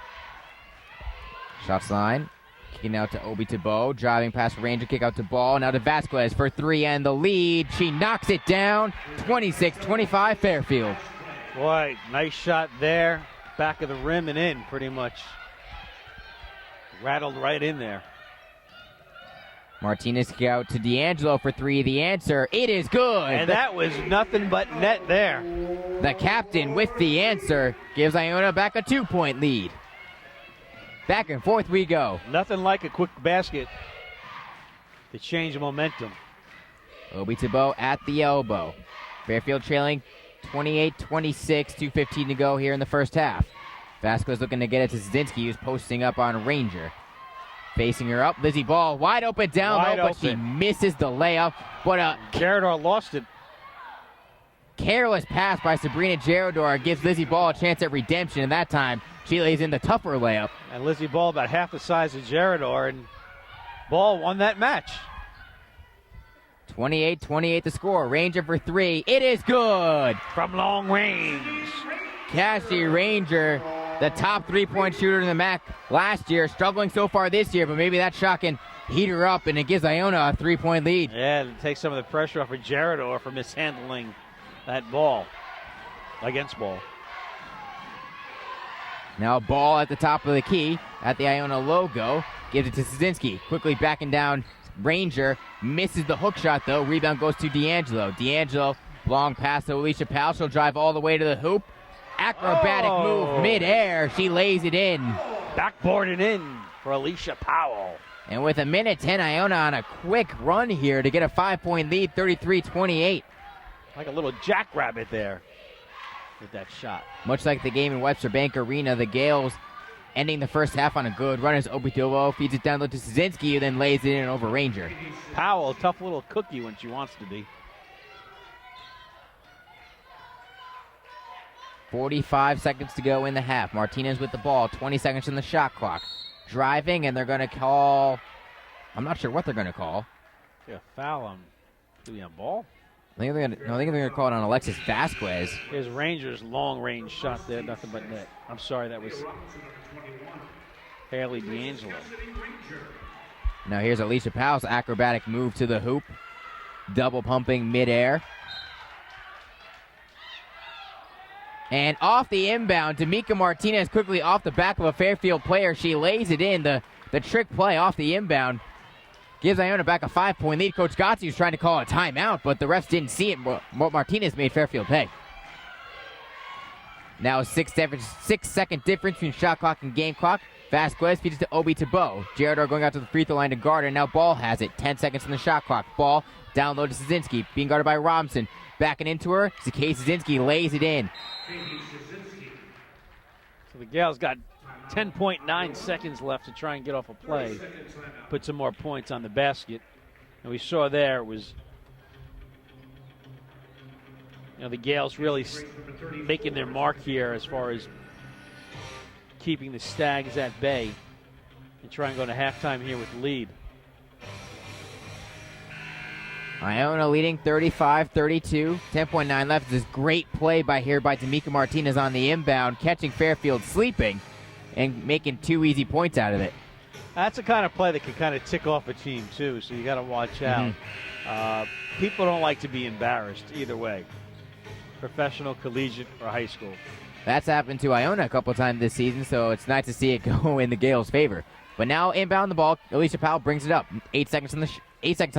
Shots line. Kicking out to Obi Tebow. Driving past Ranger. Kick out to Ball. Now to Vasquez for 3 and the lead. She knocks it down. 26-25 Fairfield. Boy, nice shot there. Back of the rim and in pretty much. Rattled right in there. Martinez kick out to D'Angelo for 3. The answer, it is good. And that was nothing but net there. The captain with the answer gives Iona back a 2-point lead. Back and forth we go. Nothing like a quick basket to change the momentum. Obi Tebow at the elbow. Fairfield trailing 28-26, 2:15 to go here in the first half. Vasquez looking to get it to Szynski, who's posting up on Ranger. Facing her up, Lizzie Ball wide open down low, but she misses the layup. But a Gerador lost it. Careless pass by Sabrina Gerador gives Lizzie Ball a chance at redemption, and that time she lays in the tougher layup. And Lizzie Ball about half the size of Gerador, and Ball won that match. 28-28 the score. Ranger for 3. It is good. From long range. Cassie Ranger, the top 3-point shooter in the MAC last year, struggling so far this year, but maybe that shot can heat her up, and it gives Iona a 3-point lead. Yeah, to take some of the pressure off of Gerador for mishandling that ball. Against Ball. Now Ball at the top of the key at the Iona logo. Gives it to Szynski. Quickly backing down Ranger. Misses the hook shot, though. Rebound goes to D'Angelo. D'Angelo, long pass to Alicia Powell. She'll drive all the way to the hoop. Acrobatic move midair. She lays it in. Backboarded in for Alicia Powell. And with 1:10, Iona on a quick run here to get a 5-point lead, 33-28. Like a little jackrabbit there with that shot. Much like the game in Webster Bank Arena, the Gales ending the first half on a good run as Obi Tebow feeds it down low to Szynski, who then lays it in over Ranger. Powell, a tough little cookie when she wants to be. 45 seconds to go in the half. Martinez with the ball, 20 seconds in the shot clock. Driving, and they're going to call, I'm not sure what they're going to call. Yeah, foul on Ball. I think they're going to call it on Alexis Vasquez. Here's Ranger's long-range shot there, nothing but net. I'm sorry, that was Haley D'Angelo. Now here's Alicia Powell's acrobatic move to the hoop. Double pumping midair. And off the inbound, D'Amica Martinez quickly off the back of a Fairfield player. She lays it in. The trick play off the inbound gives Iona back a 5-point lead. Coach Gotzi was trying to call a timeout, but the refs didn't see it. Martinez made Fairfield pay. Now a 6-second difference between shot clock and game clock. Vasquez feeds it to Obi Tebow. Gerardor going out to the free throw line to guard, and now Ball has it. 10 seconds on the shot clock. Ball down low to Szynski, being guarded by Robinson. Backing into her, Zakay Szynski lays it in. So the Gales got 10.9 seconds left to try and get off a play, put some more points on the basket. And we saw there was, the Gales really making their mark here as far as keeping the Stags at bay and try and go to halftime here with the lead. Iona leading 35-32. 10.9 left. This great play by D'Amica Martinez on the inbound, catching Fairfield sleeping and making 2 easy points out of it. That's the kind of play that can kind of tick off a team, too, so you got to watch out. People don't like to be embarrassed either way, professional, collegiate, or high school. That's happened to Iona a couple times this season, so it's nice to see it go in the Gales' favor. But now inbound the ball, Alicia Powell brings it up. 8 seconds on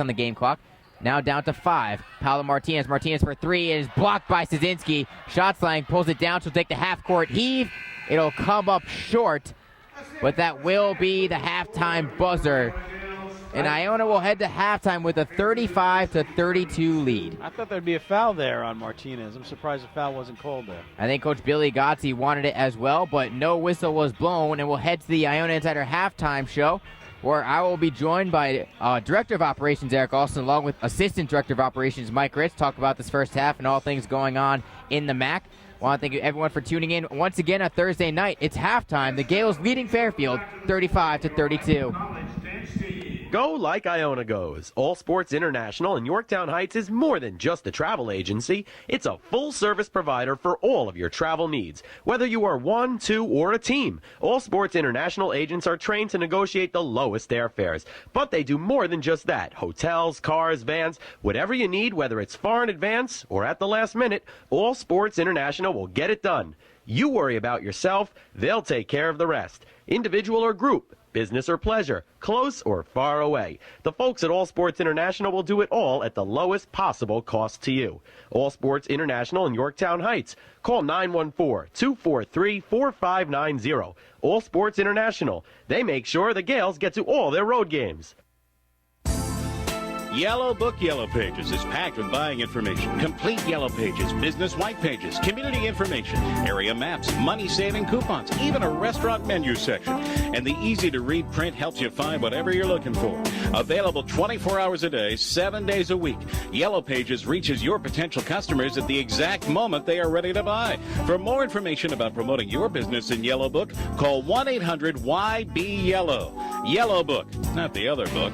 the game clock. Now down to 5. Paolo Martinez. Martinez for 3 is blocked by Szynski. Shot slang pulls it down. She'll take the half-court heave. It'll come up short, but that will be the halftime buzzer. And Iona will head to halftime with a 35-32 lead. I thought there'd be a foul there on Martinez. I'm surprised the foul wasn't called there. I think Coach Billy Gotzi wanted it as well, but no whistle was blown, and we'll head to the Iona Insider halftime show, where I will be joined by Director of Operations Eric Alston, along with Assistant Director of Operations Mike Ritz, talk about this first half and all things going on in the MAC. I want to thank everyone for tuning in once again on Thursday night. It's halftime. The Gales leading Fairfield 35-32. Go like Iona goes. All Sports International in Yorktown Heights is more than just a travel agency. It's a full-service provider for all of your travel needs. Whether you are one, two, or a team, All Sports International agents are trained to negotiate the lowest airfares. But they do more than just that. Hotels, cars, vans, whatever you need, whether it's far in advance or at the last minute, All Sports International will get it done. You worry about yourself, they'll take care of the rest. Individual or group, business or pleasure, close or far away. The folks at All Sports International will do it all at the lowest possible cost to you. All Sports International in Yorktown Heights. Call 914-243-4590. All Sports International. They make sure the Gales get to all their road games. Yellow Book Yellow Pages is packed with buying information, complete Yellow Pages, business white pages, community information, area maps, money-saving coupons, even a restaurant menu section. And the easy-to-read print helps you find whatever you're looking for. Available 24 hours a day, 7 days a week. Yellow Pages reaches your potential customers at the exact moment they are ready to buy. For more information about promoting your business in Yellow Book, call 1-800-YB-YELLOW. Yellow Book, not the other book.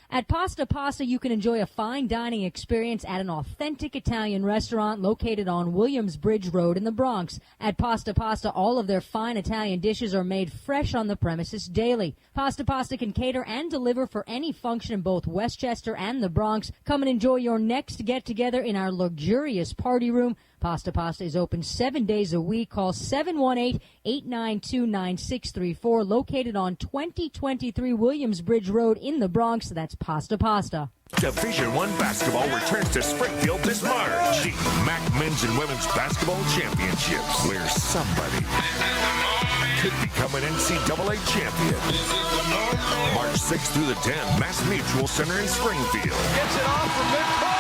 At Pasta Pasta, you can enjoy a fine dining experience at an authentic Italian restaurant located on Williamsbridge Road in the Bronx. At Pasta Pasta, all of their fine Italian dishes are made fresh on the premises daily. Pasta Pasta can cater and deliver for any function in both Westchester and the Bronx. Come and enjoy your next get-together in our luxurious party room. Pasta Pasta is open 7 days a week. Call 718-892-9634, located on 2023 Williamsbridge Road in the Bronx. That's Pasta Pasta. Division I basketball returns to Springfield this March. The MAC Men's and Women's Basketball Championships, where somebody could become an NCAA champion. March 6th through the 10th, Mass Mutual Center in Springfield. Gets it off from midcourt.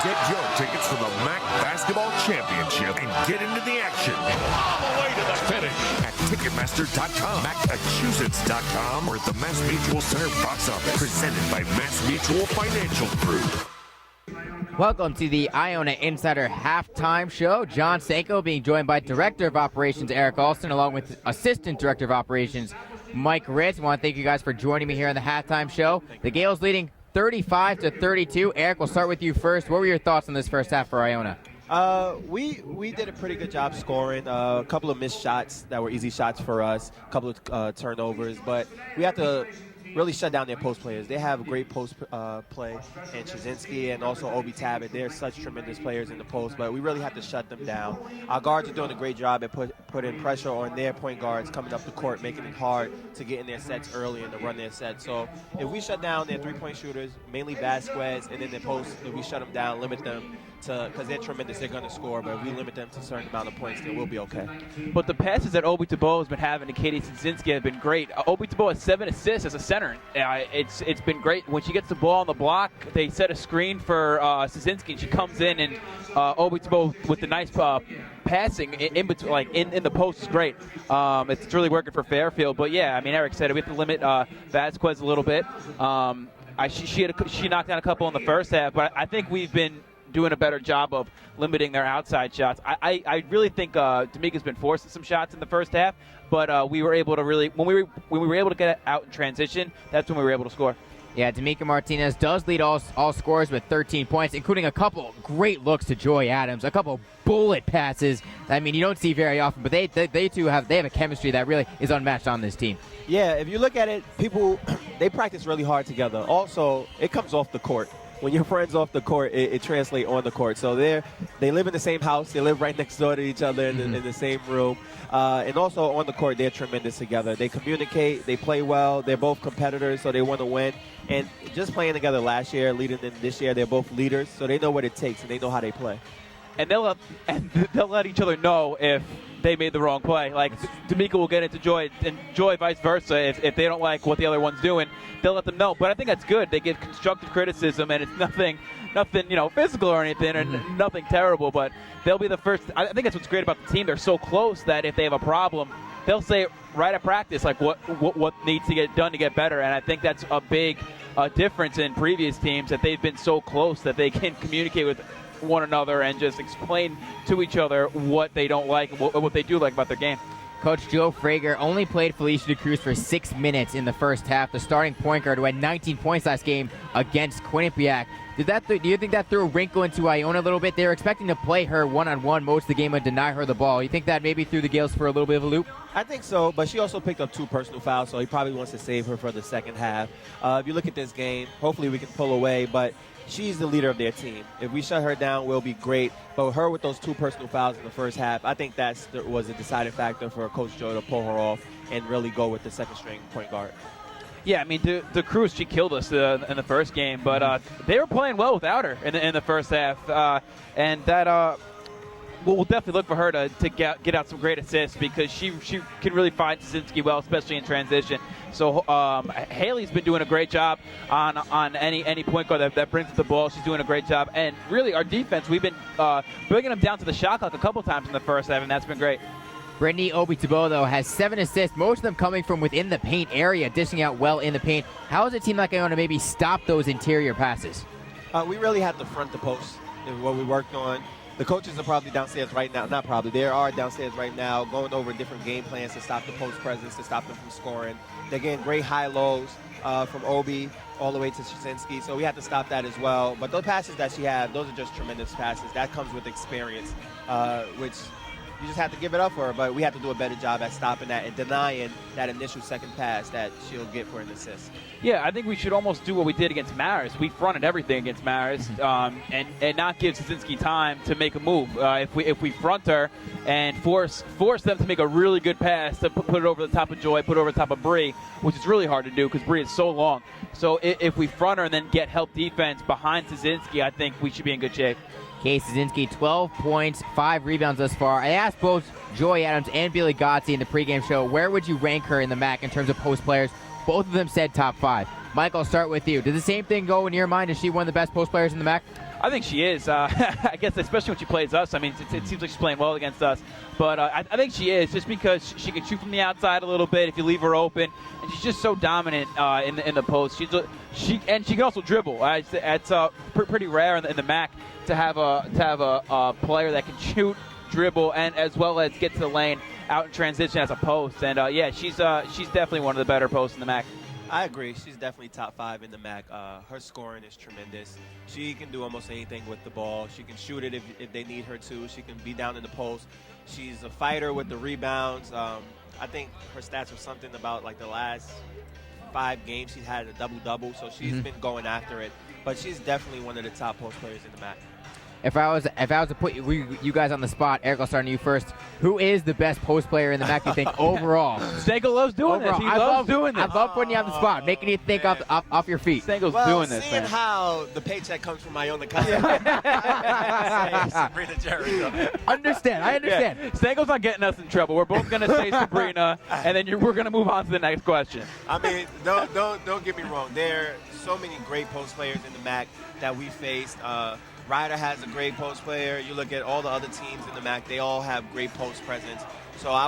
Get your tickets for the MAC Basketball Championship and get into the action all the way to the finish at Ticketmaster.com, Massachusetts.com, or at the Mass Mutual Center box office. Presented by Mass Mutual Financial Group. Welcome to the Iona Insider Halftime Show. John Sanko being joined by Director of Operations Eric Alston, along with Assistant Director of Operations Mike Ritz. I want to thank you guys for joining me here on the Halftime Show. The Gales leading 35-32. Eric, we'll start with you first. What were your thoughts on this first half for Iona? We did a pretty good job scoring. A couple of missed shots that were easy shots for us. A couple of turnovers, but we have to really shut down their post players. They have great post play, and Chazinski and also Obi Tabbitt. They're such tremendous players in the post, but we really have to shut them down. Our guards are doing a great job at putting pressure on their point guards coming up the court, making it hard to get in their sets early and to run their sets. So if we shut down their three-point shooters, mainly Vasquez, and then their post, if we shut them down, limit them to, because they're tremendous, they're going to score, but if we limit them to a certain amount of points, then we'll be okay. But the passes that Obi Tabo has been having to Katie Szynski have been great. Obi Tabo has 7 assists as a center. It's been great. When she gets the ball on the block, they set a screen for Szynski, and she comes in, and Obi Tabo with the nice passing in between, like in the post is great. It's really working for Fairfield. But yeah, I mean, Eric said it, we have to limit Vasquez a little bit. She knocked down a couple in the first half, but I think we've been doing a better job of limiting their outside shots. I really think D'Amica's been forcing some shots in the first half, but we were able to really, when we were able to get out in transition, that's when we were able to score. Yeah, D'Amica Martinez does lead all scorers with 13 points, including a couple great looks to Joy Adams, a couple bullet passes. I mean, you don't see very often, but they two have a chemistry that really is unmatched on this team. Yeah, if you look at it, people, they practice really hard together. Also, it comes off the court. When your friends off the court, it translates on the court. So they live in the same house. They live right next door to each other in the same room. And also on the court, they're tremendous together. They communicate. They play well. They're both competitors, so they want to win. And just playing together last year, leading them this year, they're both leaders, so they know what it takes, and they know how they play. And they'll let each other know if they made the wrong play. Like D'Amica will get into Joy, and Joy vice versa. If they don't like what the other one's doing, they'll let them know. But I think that's good. They give constructive criticism, and it's nothing physical or anything, and nothing terrible. But they'll be the first. I think that's what's great about the team. They're so close that if they have a problem, they'll say it right at practice, like what needs to get done to get better. And I think that's a big difference in previous teams, that they've been so close that they can communicate with one another and just explain to each other what they don't like and what they do like about their game. Coach Joe Frager only played Felicia DeCruz for 6 minutes in the first half. The starting point guard who had 19 points last game against Quinnipiac. Do you think that threw a wrinkle into Iona a little bit? They were expecting to play her one-on-one most of the game and deny her the ball. You think that maybe threw the Gales for a little bit of a loop? I think so, but she also picked up 2 personal fouls, so he probably wants to save her for the second half. If you look at this game, hopefully we can pull away, but she's the leader of their team. If we shut her down, we'll be great. But her with those 2 personal fouls in the first half, I think that was a deciding factor for Coach Joe to pull her off and really go with the second-string point guard. Yeah, I mean, the Cruz, she killed us in the first game, but they were playing well without her in the first half, and that we'll definitely look for her to get out some great assists, because she can really find Szynski well, especially in transition. So Haley's been doing a great job on any point guard that brings up the ball. She's doing a great job, and really our defense, we've been bringing them down to the shot clock a couple times in the first half, and that's been great. Brittany Obi-Tabo, though, has 7 assists, most of them coming from within the paint area, dishing out well in the paint. How does a team like Iona maybe stop those interior passes? We really have to front the post, is what we worked on. The coaches are probably downstairs right now. Not probably. They are downstairs right now going over different game plans to stop the post presence, to stop them from scoring. They're getting great high-lows from Obi all the way to Szynski, so we have to stop that as well. But those passes that she had, those are just tremendous passes. That comes with experience, which you just have to give it up for her. But we have to do a better job at stopping that and denying that initial second pass that she'll get for an assist. Yeah, I think we should almost do what we did against Maris. We fronted everything against Maris, and not give Szynski time to make a move. If we front her and force them to make a really good pass, to put it over the top of Joy, put it over the top of Bree, which is really hard to do because Bree is so long. So if we front her and then get help defense behind Szynski, I think we should be in good shape. Kay Szynski, 12 points, 5 rebounds thus far. I asked both Joy Adams and Billy Gotze in the pregame show, where would you rank her in the MAC in terms of post players? Both of them said top 5. Mike, I'll start with you. Does the same thing go in your mind? Is she one of the best post players in the MAC? I think she is. I guess especially when she plays us. I mean, it seems like she's playing well against us. But I think she is, just because she can shoot from the outside a little bit if you leave her open, and she's just so dominant in the post. She can also dribble. It's pretty rare in the MAC to have a player that can shoot, dribble, and as well as get to the lane out in transition as a post. And yeah, she's definitely one of the better posts in the MAC. I agree. She's definitely top 5 in the MAC. Her scoring is tremendous. She can do almost anything with the ball. She can shoot it if they need her to. She can be down in the post. She's a fighter with the rebounds. I think her stats are something about like the last 5 games she's had a double-double, so she's been going after it. But she's definitely one of the top post players in the MAC. If I was to put you guys on the spot, Eric, I'll start on you first. Who is the best post player in the MAC, you think, overall? Stanko loves doing this. He loves doing this. I love putting you on the spot, making you think off your feet. Stanko's doing this, seeing man. how the paycheck comes from Iona College. Sabrina Jericho. I understand. Yeah. Stanko's not getting us in trouble. We're both going to say Sabrina, and then we're going to move on to the next question. I mean, don't get me wrong. There are so many great post players in the MAC that we faced. Ryder has a great post player. You look at all the other teams in the MAC; they all have great post presence. So I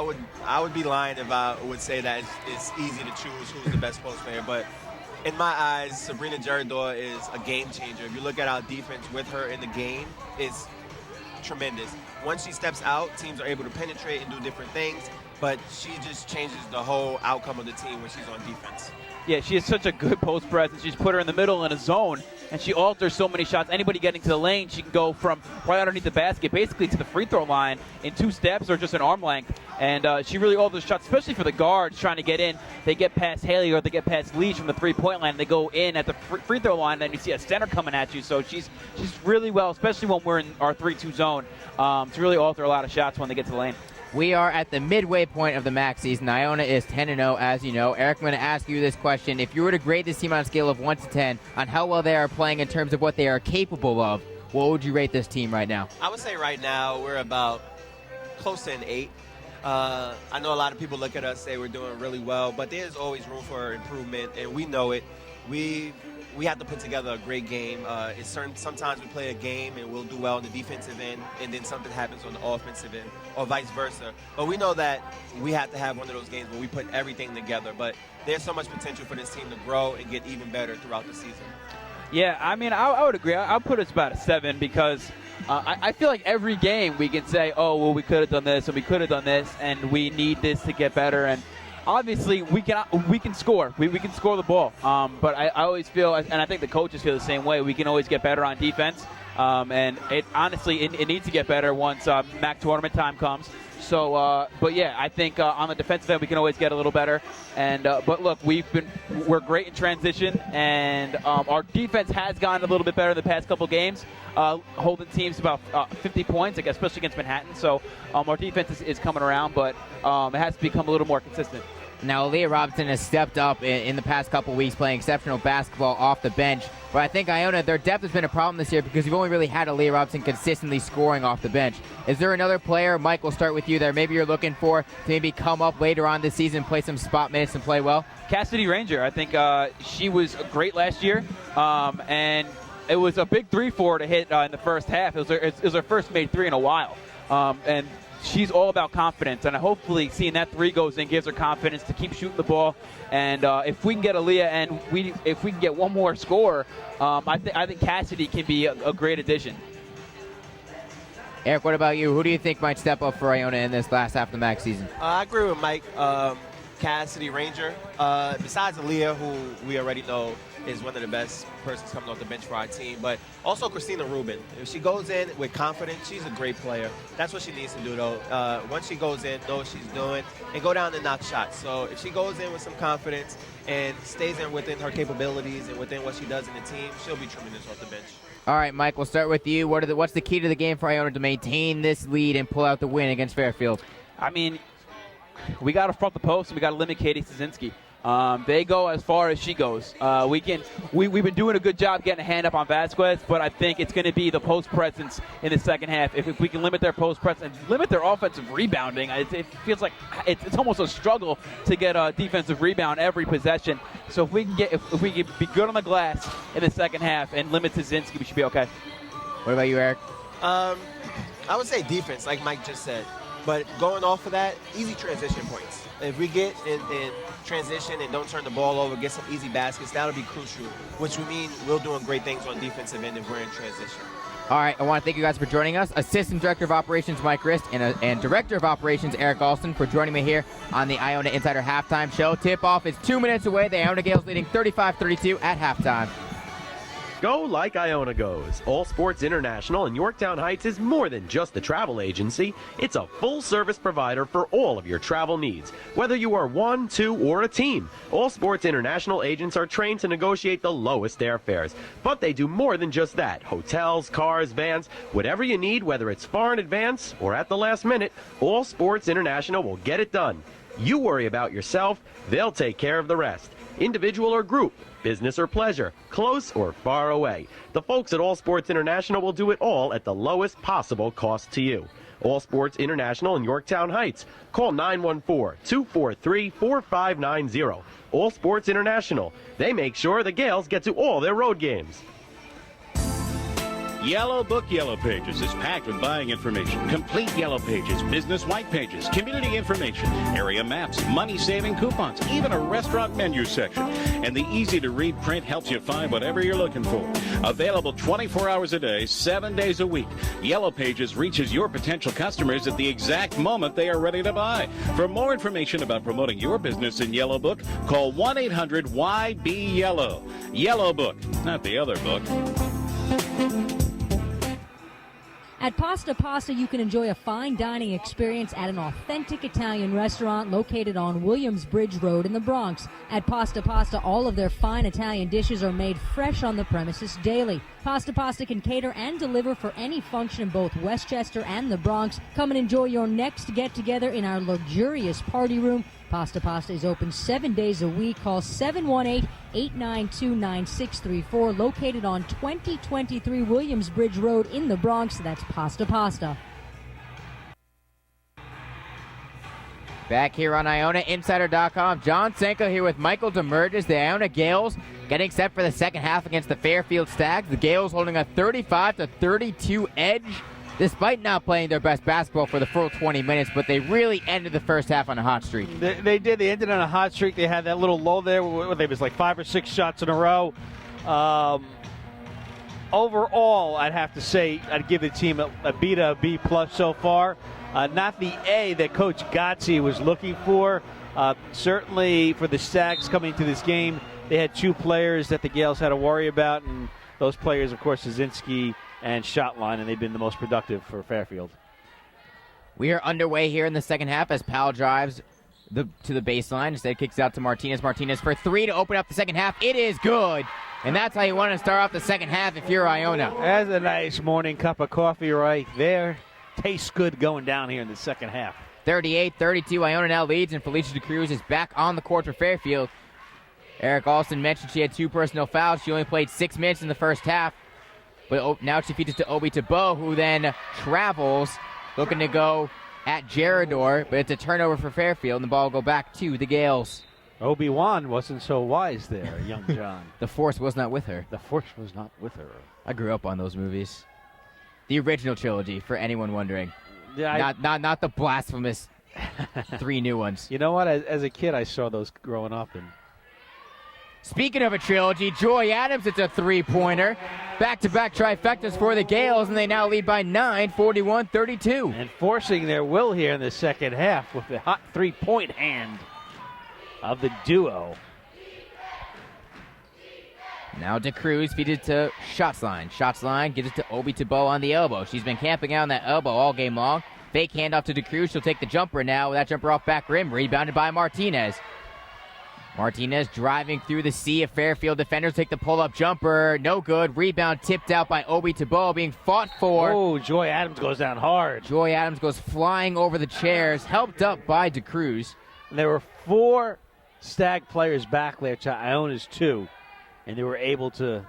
would be lying if I would say that it's easy to choose who's the best post player. But in my eyes, Sabrina Jericho is a game changer. If you look at our defense with her in the game, it's tremendous. Once she steps out, teams are able to penetrate and do different things. But she just changes the whole outcome of the team when she's on defense. Yeah, she has such a good post presence. She's put her in the middle in a zone, and she alters so many shots. Anybody getting to the lane, she can go from right underneath the basket, basically to the free throw line in 2 steps or just an arm length. And she really alters shots, especially for the guards trying to get in. They get past Haley or they get past Leach from the three-point line, and they go in at the free throw line, and then you see a center coming at you. So she's really well, especially when we're in our 3-2 zone, to really alter a lot of shots when they get to the lane. We are at the midway point of the MAC season. Iona is 10-0, as you know. Eric, I'm going to ask you this question. If you were to grade this team on a scale of 1 to 10 on how well they are playing in terms of what they are capable of, what would you rate this team right now? I would say right now we're about close to an 8. I know a lot of people look at us, say we're doing really well, but there's always room for improvement, and we know it. We have to put together a great game. Sometimes we play a game and we'll do well on the defensive end, and then something happens on the offensive end, or vice versa. But we know that we have to have one of those games where we put everything together. But there's so much potential for this team to grow and get even better throughout the season. Yeah, I mean, I would agree. I'll put us about a 7 because I feel like every game we can say, oh, well, we could have done this and we could have done this, and we need this to get better. And obviously, we can score. We can score the ball. But I always feel, and I think the coaches feel the same way, we can always get better on defense. And it honestly, it needs to get better once MAC tournament time comes. So, but yeah, I think on the defensive end we can always get a little better. And but look, we're great in transition, and our defense has gotten a little bit better in the past couple games, holding teams about 50 points, I guess, especially against Manhattan. So our defense is coming around, but it has to become a little more consistent. Now, Aaliyah Robinson has stepped up in the past couple weeks, playing exceptional basketball off the bench. But I think Iona, their depth has been a problem this year because you've only really had Aaliyah Robinson consistently scoring off the bench. Is there another player, Mike, we'll start with you there, maybe you're looking for to maybe come up later on this season, play some spot minutes and play well? Cassidy Ranger, I think she was great last year, and it was a big 3 for her to hit in the first half. It was her first made 3 in a while, and she's all about confidence, and hopefully seeing that 3 goes in gives her confidence to keep shooting the ball. And if we can get Aaliyah and if we can get one more score, I think Cassidy can be a great addition. Eric, what about you? Who do you think might step up for Iona in this last half of the MAC season? I agree with Mike. Cassidy Ranger. Besides Aaliyah, who we already know is one of the best persons coming off the bench for our team, but also Christina Rubin. If she goes in with confidence, she's a great player. That's what she needs to do, though. Once she goes in, know what she's doing, and go down and knock shots. So if she goes in with some confidence and stays in within her capabilities and within what she does in the team, she'll be tremendous off the bench. All right, Mike, we'll start with you. What's the key to the game for Iona to maintain this lead and pull out the win against Fairfield? I mean, we got to front the post, and we got to limit Katie Szynski. They go as far as she goes. We've been doing a good job getting a hand up on Vasquez, but I think it's going to be the post presence in the second half. If we can limit their post presence and limit their offensive rebounding, it feels like it's almost a struggle to get a defensive rebound every possession. So if we can be good on the glass in the second half and limit Szynski, we should be okay. What about you, Eric? I would say defense, like Mike just said. But going off of that, easy transition points. If we get in transition and don't turn the ball over, get some easy baskets, that'll be crucial, which would mean we're doing great things on defensive end if we're in transition. All right, I want to thank you guys for joining us. Assistant Director of Operations, Mike Rist, and Director of Operations, Eric Alston, for joining me here on the Iona Insider Halftime Show. Tip-off is 2 minutes away. The Iona Gales leading 35-32 at halftime. Go like Iona goes. All Sports International in Yorktown Heights is more than just a travel agency. It's a full-service provider for all of your travel needs. Whether you are one, two, or a team, All Sports International agents are trained to negotiate the lowest airfares. But they do more than just that. Hotels, cars, vans, whatever you need, whether it's far in advance or at the last minute, All Sports International will get it done. You worry about yourself, they'll take care of the rest. Individual or group, business or pleasure, close or far away. The folks at All Sports International will do it all at the lowest possible cost to you. All Sports International in Yorktown Heights. Call 914-243-4590. All Sports International. They make sure the Gales get to all their road games. Yellow Book Yellow Pages is packed with buying information, complete Yellow Pages, business white pages, community information, area maps, money-saving coupons, even a restaurant menu section. And the easy-to-read print helps you find whatever you're looking for. Available 24 hours a day, 7 days a week. Yellow Pages reaches your potential customers at the exact moment they are ready to buy. For more information about promoting your business in Yellow Book, call 1-800-YB-YELLOW. Yellow Book, not the other book. At Pasta Pasta, you can enjoy a fine dining experience at an authentic Italian restaurant located on Williamsbridge Road in the Bronx. At Pasta Pasta, all of their fine Italian dishes are made fresh on the premises daily. Pasta Pasta can cater and deliver for any function in both Westchester and the Bronx. Come and enjoy your next get-together in our luxurious party room. Pasta Pasta is open 7 days a week. Call 718-892-9634. Located on 2023 Williamsbridge Road in the Bronx. That's Pasta Pasta. Back here on IonaInsider.com, John Senko here with Michael Demerges. The Iona Gales getting set for the second half against the Fairfield Stags. The Gales holding a 35-32 edge, despite not playing their best basketball for the full 20 minutes, but they really ended the first half on a hot streak. They did. They ended on a hot streak. They had that little lull there where there was like 5 or 6 shots in a row. Overall, I'd have to say I'd give the team a B to a B plus so far. Not the A that Coach Gotze was looking for. Certainly for the Stags coming to this game, they had 2 players that the Gales had to worry about, and those players, of course, Szynski and Shotline, and they've been the most productive for Fairfield. We are underway here in the second half as Powell drives to the baseline. Instead, kicks out to Martinez. Martinez for 3 to open up the second half. It is good. And that's how you want to start off the second half if you're Iona. That's a nice morning cup of coffee right there. Tastes good going down here in the second half. 38-32, Iona now leads, and Felicia DeCruz is back on the court for Fairfield. Eric Alston mentioned she had 2 personal fouls. She only played 6 minutes in the first half. But now she feeds it to Obi Tabo, who then travels, looking to go at Gerador, but it's a turnover for Fairfield, and the ball will go back to the Gales. Obi-Wan wasn't so wise there, young John. The Force was not with her. The Force was not with her. I grew up on those movies. The original trilogy, for anyone wondering. Yeah, not the blasphemous 3 new ones. You know what? As a kid, I saw those growing up. And speaking of a trilogy, Joy Adams, it's a 3-pointer. Back-to-back trifectas for the Gales, and they now lead by 9, 41-32. And forcing their will here in the second half with the hot 3-point hand of the duo. Now DeCruz feeds it to Shotsline. Shotsline gives it to Obi Tabo on the elbow. She's been camping out on that elbow all game long. Fake handoff to DeCruz. She'll take the jumper now. That jumper off back rim. Rebounded by Martinez. Martinez driving through the sea of Fairfield defenders. Take the pull-up jumper. No good. Rebound tipped out by Obi Tabo, being fought for. Oh, Joy Adams goes down hard. Joy Adams goes flying over the chairs, helped up by DeCruz. There were 4 Stag players back there to Iona's 2, and they were able to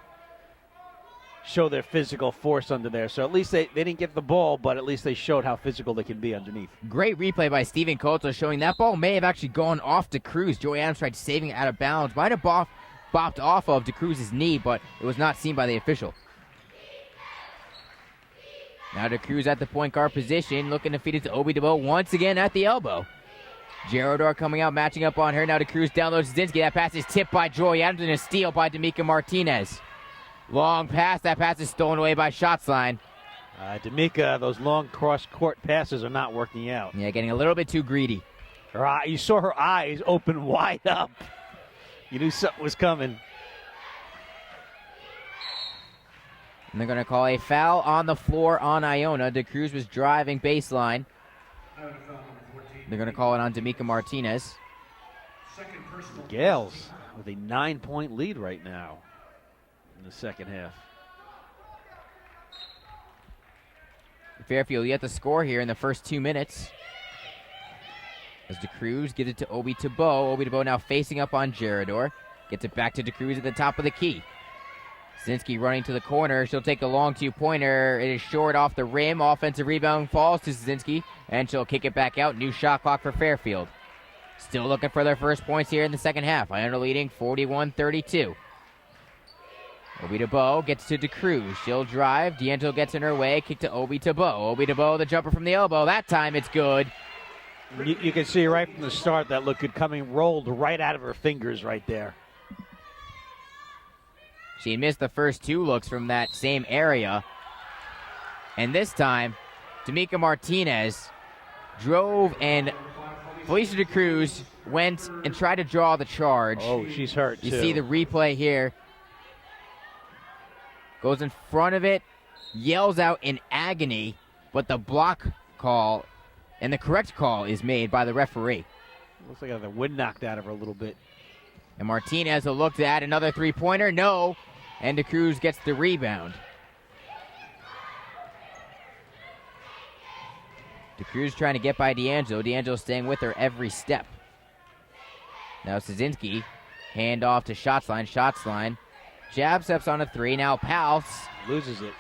show their physical force under there. So at least they didn't get the ball, but at least they showed how physical they can be underneath. Great replay by Steven Coulter showing that ball may have actually gone off DeCruz. Joy Adams tried saving it out of bounds. Might have bopped off of DeCruz's knee, but it was not seen by the official. Now DeCruz at the point guard position, looking to feed it to Obi Tabo once again at the elbow. Gerador coming out, matching up on her. Now DeCruz downloads Szynski. That pass is tipped by Joy Adams and a steal by D'Amica Martinez. Long pass. That pass is stolen away by Shotsline. D'Amica, those long cross-court passes are not working out. Yeah, getting a little bit too greedy. You saw her eyes open wide up. You knew something was coming. And they're going to call a foul on the floor on Iona. DeCruz was driving baseline. They're going to call it on D'Amica Martinez. Gales with a 9-point lead right now in the second half. Fairfield yet to score here in the first 2 minutes. As DeCruz gives it to Obi Tebow. Obi Tebow now facing up on Gerador. Gets it back to DeCruz at the top of the key. Zinsky running to the corner. She'll take the long 2-pointer. It is short off the rim. Offensive rebound falls to Zinsky, and she'll kick it back out. New shot clock for Fairfield. Still looking for their first points here in the second half. Iona leading 41-32. Obi Tebow gets to DeCruz. She'll drive. D'Angelo gets in her way. Kick to Obi Tebow. Obi Tebow, the jumper from the elbow. That time it's good. You can see right from the start that looked good coming, rolled right out of her fingers right there. She missed the first 2 looks from that same area. And this time, D'Amica Martinez drove, and Felicia DeCruz went and tried to draw the charge. Oh, she's hurt, You too. see the replay here. Goes in front of it, yells out in agony, but the block call and the correct call is made by the referee. Looks like the wind knocked out of her a little bit. And Martinez will look at another 3-pointer. No. And DeCruz gets the rebound. DeCruz trying to get by D'Angelo. D'Angelo staying with her every step. Now Szynski. Hand off to Shotsline. Shotsline. Jab steps on a 3. Now Powell loses it.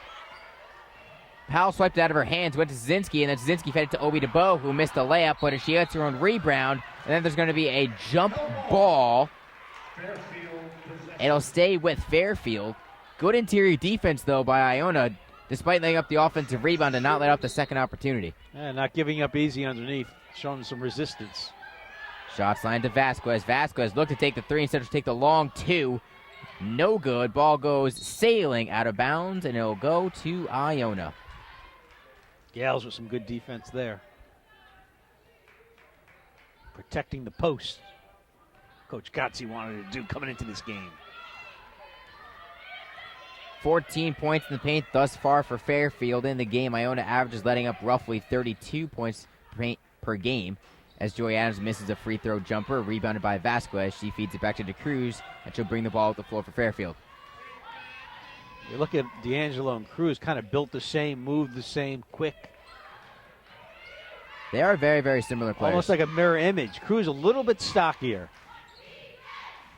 Powell swiped it out of her hands, went to Szynski, and then Szynski fed it to Obi Tebow, who missed a layup, but she gets her own rebound. And then there's going to be a jump ball. It'll stay with Fairfield. Good interior defense, though, by Iona, despite laying up the offensive rebound and not let up the second opportunity. Yeah, not giving up easy underneath, showing some resistance. Shots line to Vasquez. Vasquez looked to take the 3 instead of take the long 2. No good. Ball goes sailing out of bounds, and it'll go to Iona. Gales with some good defense there. Protecting the post. Coach Gotze wanted to do coming into this game. 14 points in the paint thus far for Fairfield in the game. Iona averages letting up roughly 32 points per game as Joy Adams misses a free throw jumper, rebounded by Vasquez. She feeds it back to DeCruz, and she'll bring the ball up the floor for Fairfield. You look at D'Angelo and Cruz, kind of built the same, moved the same, quick. They are very, very similar players. Almost like a mirror image. Cruz a little bit stockier.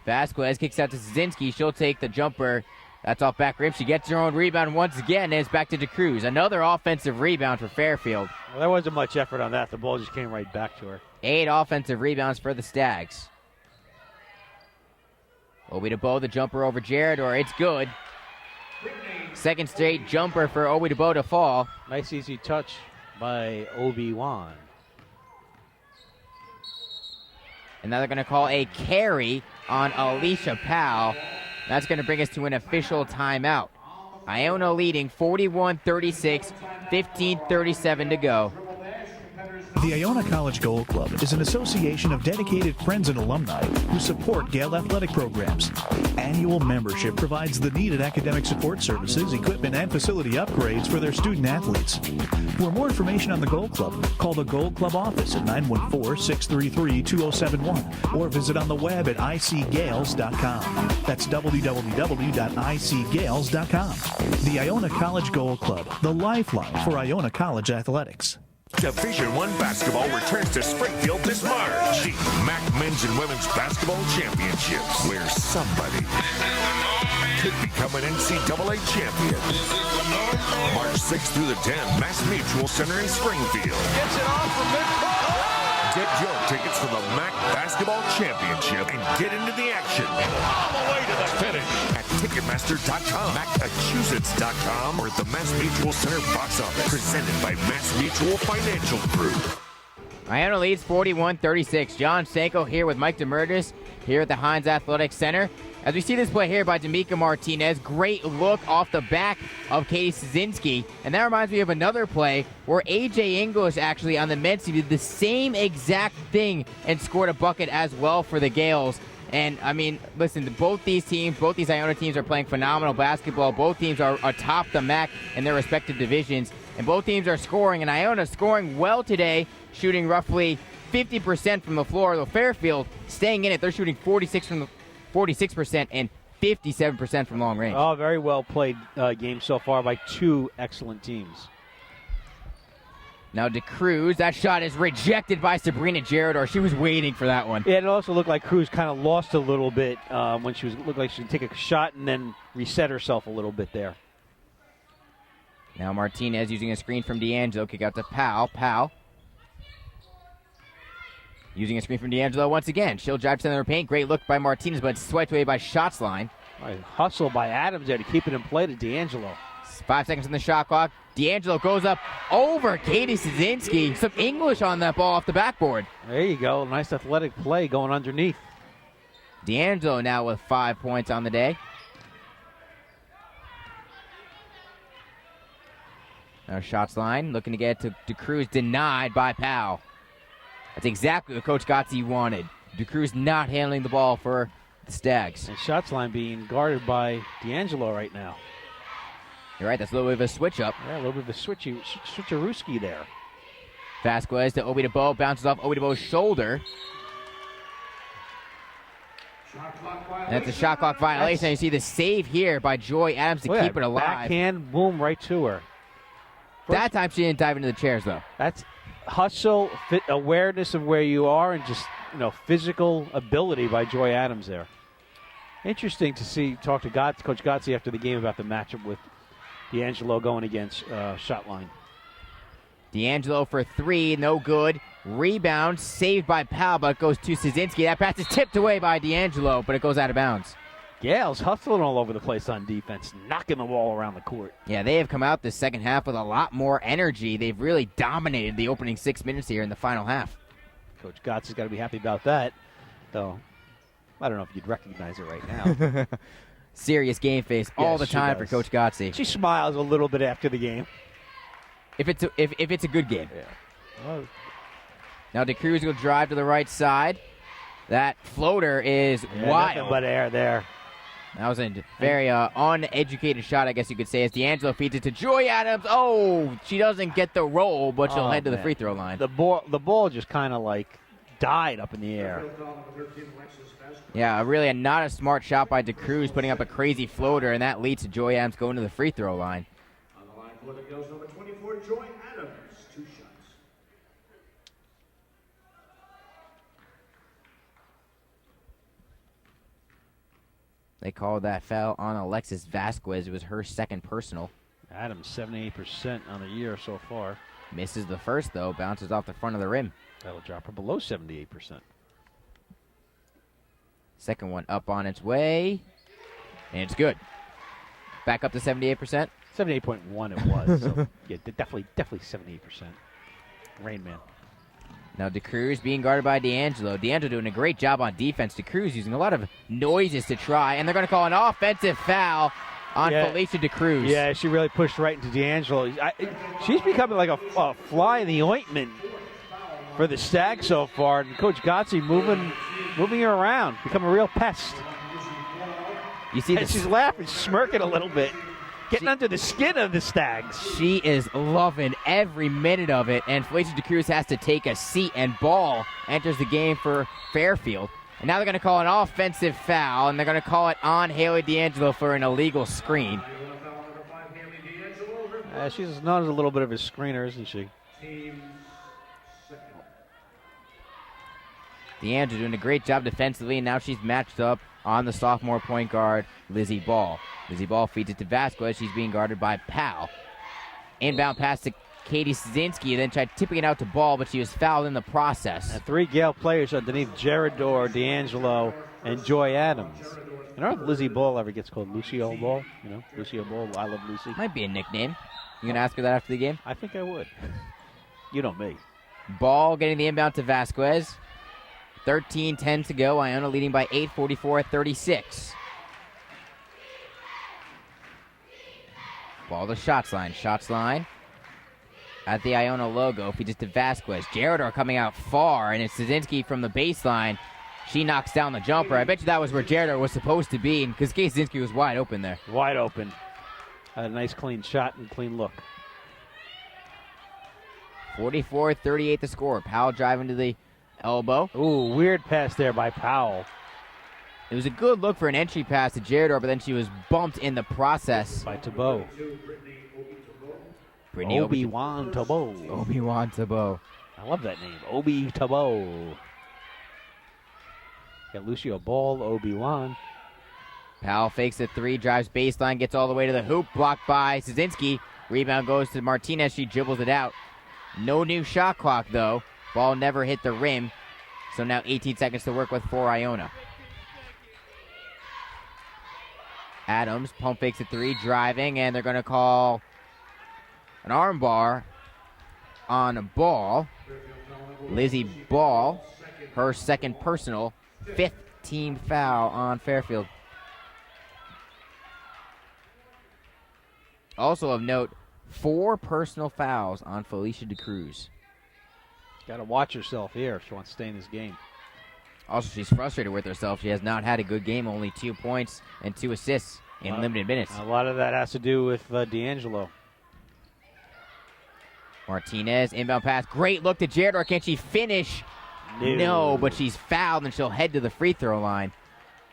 Vasquez kicks out to Szynski. She'll take the jumper. That's off back rim. She gets her own rebound once again, and it's back to DeCruz. Another offensive rebound for Fairfield. Well, there wasn't much effort on that. The ball just came right back to her. 8 offensive rebounds for the Stags. Obi Tebow, the jumper over Gerador. It's good. Second straight jumper for Obi Tebow to fall. Nice easy touch by Obi-Wan. And now they're going to call a carry on Alicia Powell. That's going to bring us to an official timeout. Iona leading 41-36, 15:37 to go. The Iona College Gold Club is an association of dedicated friends and alumni who support Gale athletic programs. Annual membership provides the needed academic support services, equipment, and facility upgrades for their student athletes. For more information on the Gold Club, call the Gold Club office at 914-633-2071 or visit on the web at icgales.com. That's www.icgales.com. The Iona College Gold Club, the lifeline for Iona College athletics. Division I basketball returns to Springfield this March. The MAC Men's and Women's Basketball Championships, where somebody could become an NCAA champion. March 6th through the 10th, Mass Mutual Center in Springfield. Gets it off from midcourt. Get your tickets for the MAC Basketball Championship and get into the action. All the way to the finish. At Ticketmaster.com, Massachusetts.com, or at the Mass Mutual Center box office. Presented by Mass Mutual Financial Group. Iona leads 41-36. John Sanko here with Mike DeMurtis here at the Hines Athletic Center. As we see this play here by D'Amica Martinez, great look off the back of Katie Szynski. And that reminds me of another play where A.J. English actually on the men's team did the same exact thing and scored a bucket as well for the Gales. And, I mean, listen, both these Iona teams are playing phenomenal basketball. Both teams are atop the MAC in their respective divisions. And both teams are scoring. And Iona scoring well today, shooting roughly 50% from the floor. Though Fairfield staying in it. They're shooting 46% and 57% from long range. Oh, very well played game so far by two excellent teams. Now DeCruz, that shot is rejected by Sabrina Gerador. She was waiting for that one. Yeah, it also looked like Cruz kind of lost a little bit when looked like she would take a shot and then reset herself a little bit there. Now Martinez using a screen from D'Angelo. Kick out to Powell. Powell using a screen from D'Angelo once again. She'll drive to the paint. Great look by Martinez, but swiped away by shots line. Right, hustle by Adams there to keep it in play to D'Angelo. 5 seconds on the shot clock. D'Angelo goes up over Katie Szynski. Some English on that ball off the backboard. There you go. Nice athletic play going underneath. D'Angelo now with 5 points on the day. Now shots line. Looking to get to DeCruz. Denied by Powell. That's exactly what Coach Gotze wanted. DeCruz not handling the ball for the Stags. And shots line being guarded by D'Angelo right now. You're right, that's a little bit of a switch up. Yeah, a little bit of a switcherooski there. Vasquez to Obi DeBow, bounces off Obi DeBow's shoulder. And that's a shot clock violation. You see the save here by Joy Adams to keep it alive. Backhand, boom, right to her. That time she didn't dive into the chairs, though. That's hustle, awareness of where you are, and just physical ability by Joy Adams there. Interesting to talk to Coach Gotze after the game about the matchup with D'Angelo going against shot line. D'Angelo for three, no good. Rebound, saved by Powell, but goes to Szynski. That pass is tipped away by D'Angelo, but it goes out of bounds. Gales hustling all over the place on defense, knocking the ball around the court. Yeah, they have come out this second half with a lot more energy. They've really dominated the opening 6 minutes here in the final half. Coach Gotze's got to be happy about that, though. I don't know if you'd recognize it right now. Serious game face all the time for Coach Gotze. She smiles a little bit after the game. If it's a good game. Yeah. Well, now DeCruz will drive to the right side. That floater is wild. Nothing but air there. That was a very uneducated shot, I guess you could say, as D'Angelo feeds it to Joy Adams. Oh, she doesn't get the roll, but she'll head to the free throw line. The ball just kind of died up in the air. Yeah, really not a smart shot by DeCruz, putting up a crazy floater, and that leads to Joy Adams going to the free throw line. On the line for the Girls, number 24, Joy Adams, 2 shots. They called that foul on Alexis Vasquez. It was her second personal. Adams, 78% on the year so far. Misses the first, though. Bounces off the front of the rim. That'll drop her below 78%. Second one up on its way. And it's good. Back up to 78%. 78.1 it was. So, yeah, definitely 78%. Rain Man. Now DeCruz being guarded by D'Angelo. D'Angelo doing a great job on defense. DeCruz using a lot of noises to try. And they're going to call an offensive foul on Felicia DeCruz. Yeah, she really pushed right into D'Angelo. She's becoming like a fly in the ointment for the Stags so far. And Coach Gotze moving her around, become a real pest. You see, she's laughing, smirking a little bit, getting under the skin of the Stags. She is loving every minute of it, and Felicia DeCruz has to take a seat, and ball enters the game for Fairfield. And now they're going to call an offensive foul, and they're going to call it on Haley D'Angelo for an illegal screen. She's known as a little bit of a screener, isn't she? D'Angelo doing a great job defensively, and now she's matched up on the sophomore point guard, Lizzie Ball. Lizzie Ball feeds it to Vasquez. She's being guarded by Powell. Inbound pass to Katie Szynski, then tried tipping it out to Ball, but she was fouled in the process. And 3 Gale players underneath Gerador, D'Angelo, and Joy Adams. I don't know if Lizzie Ball ever gets called Lucio Ball. Lucio Ball, I love Lucy. Might be a nickname. You going to ask her that after the game? I think I would. You know me. Ball getting the inbound to Vasquez. 13-10 to go. Iona leading by 8, 44-36. Ball to shots line. Shots line at the Iona logo. Feeds it to Vasquez. Gerador coming out far, and it's Szynski from the baseline. She knocks down the jumper. I bet you that was where Jared was supposed to be, because Kaczynski was wide open there. Wide open. A nice clean shot and clean look. 44-38 the score. Powell driving to the elbow. Ooh, weird pass there by Powell. It was a good look for an entry pass to Jared, but then she was bumped in the process. By Tebow. Brittany Obi-Wan Tebow. Obi-Wan Tebow. I love that name. Obi Tebow. Got Lucio Ball, Obi-Wan. Powell fakes the three, drives baseline, gets all the way to the hoop, blocked by Szynski. Rebound goes to Martinez. She dribbles it out. No new shot clock, though. Ball never hit the rim. So now 18 seconds to work with for Iona. Adams pump fakes a three, driving, and they're going to call an arm bar on a Ball. Lizzie Ball, her second personal, 5th team foul on Fairfield. Also of note, 4 personal fouls on Felicia DeCruz. Got to watch herself here if she wants to stay in this game. Also, she's frustrated with herself. She has not had a good game, only 2 points and 2 assists in limited minutes. A lot of that has to do with D'Angelo. Martinez, inbound pass. Great look to Jared, or can she finish? No, but she's fouled, and she'll head to the free throw line.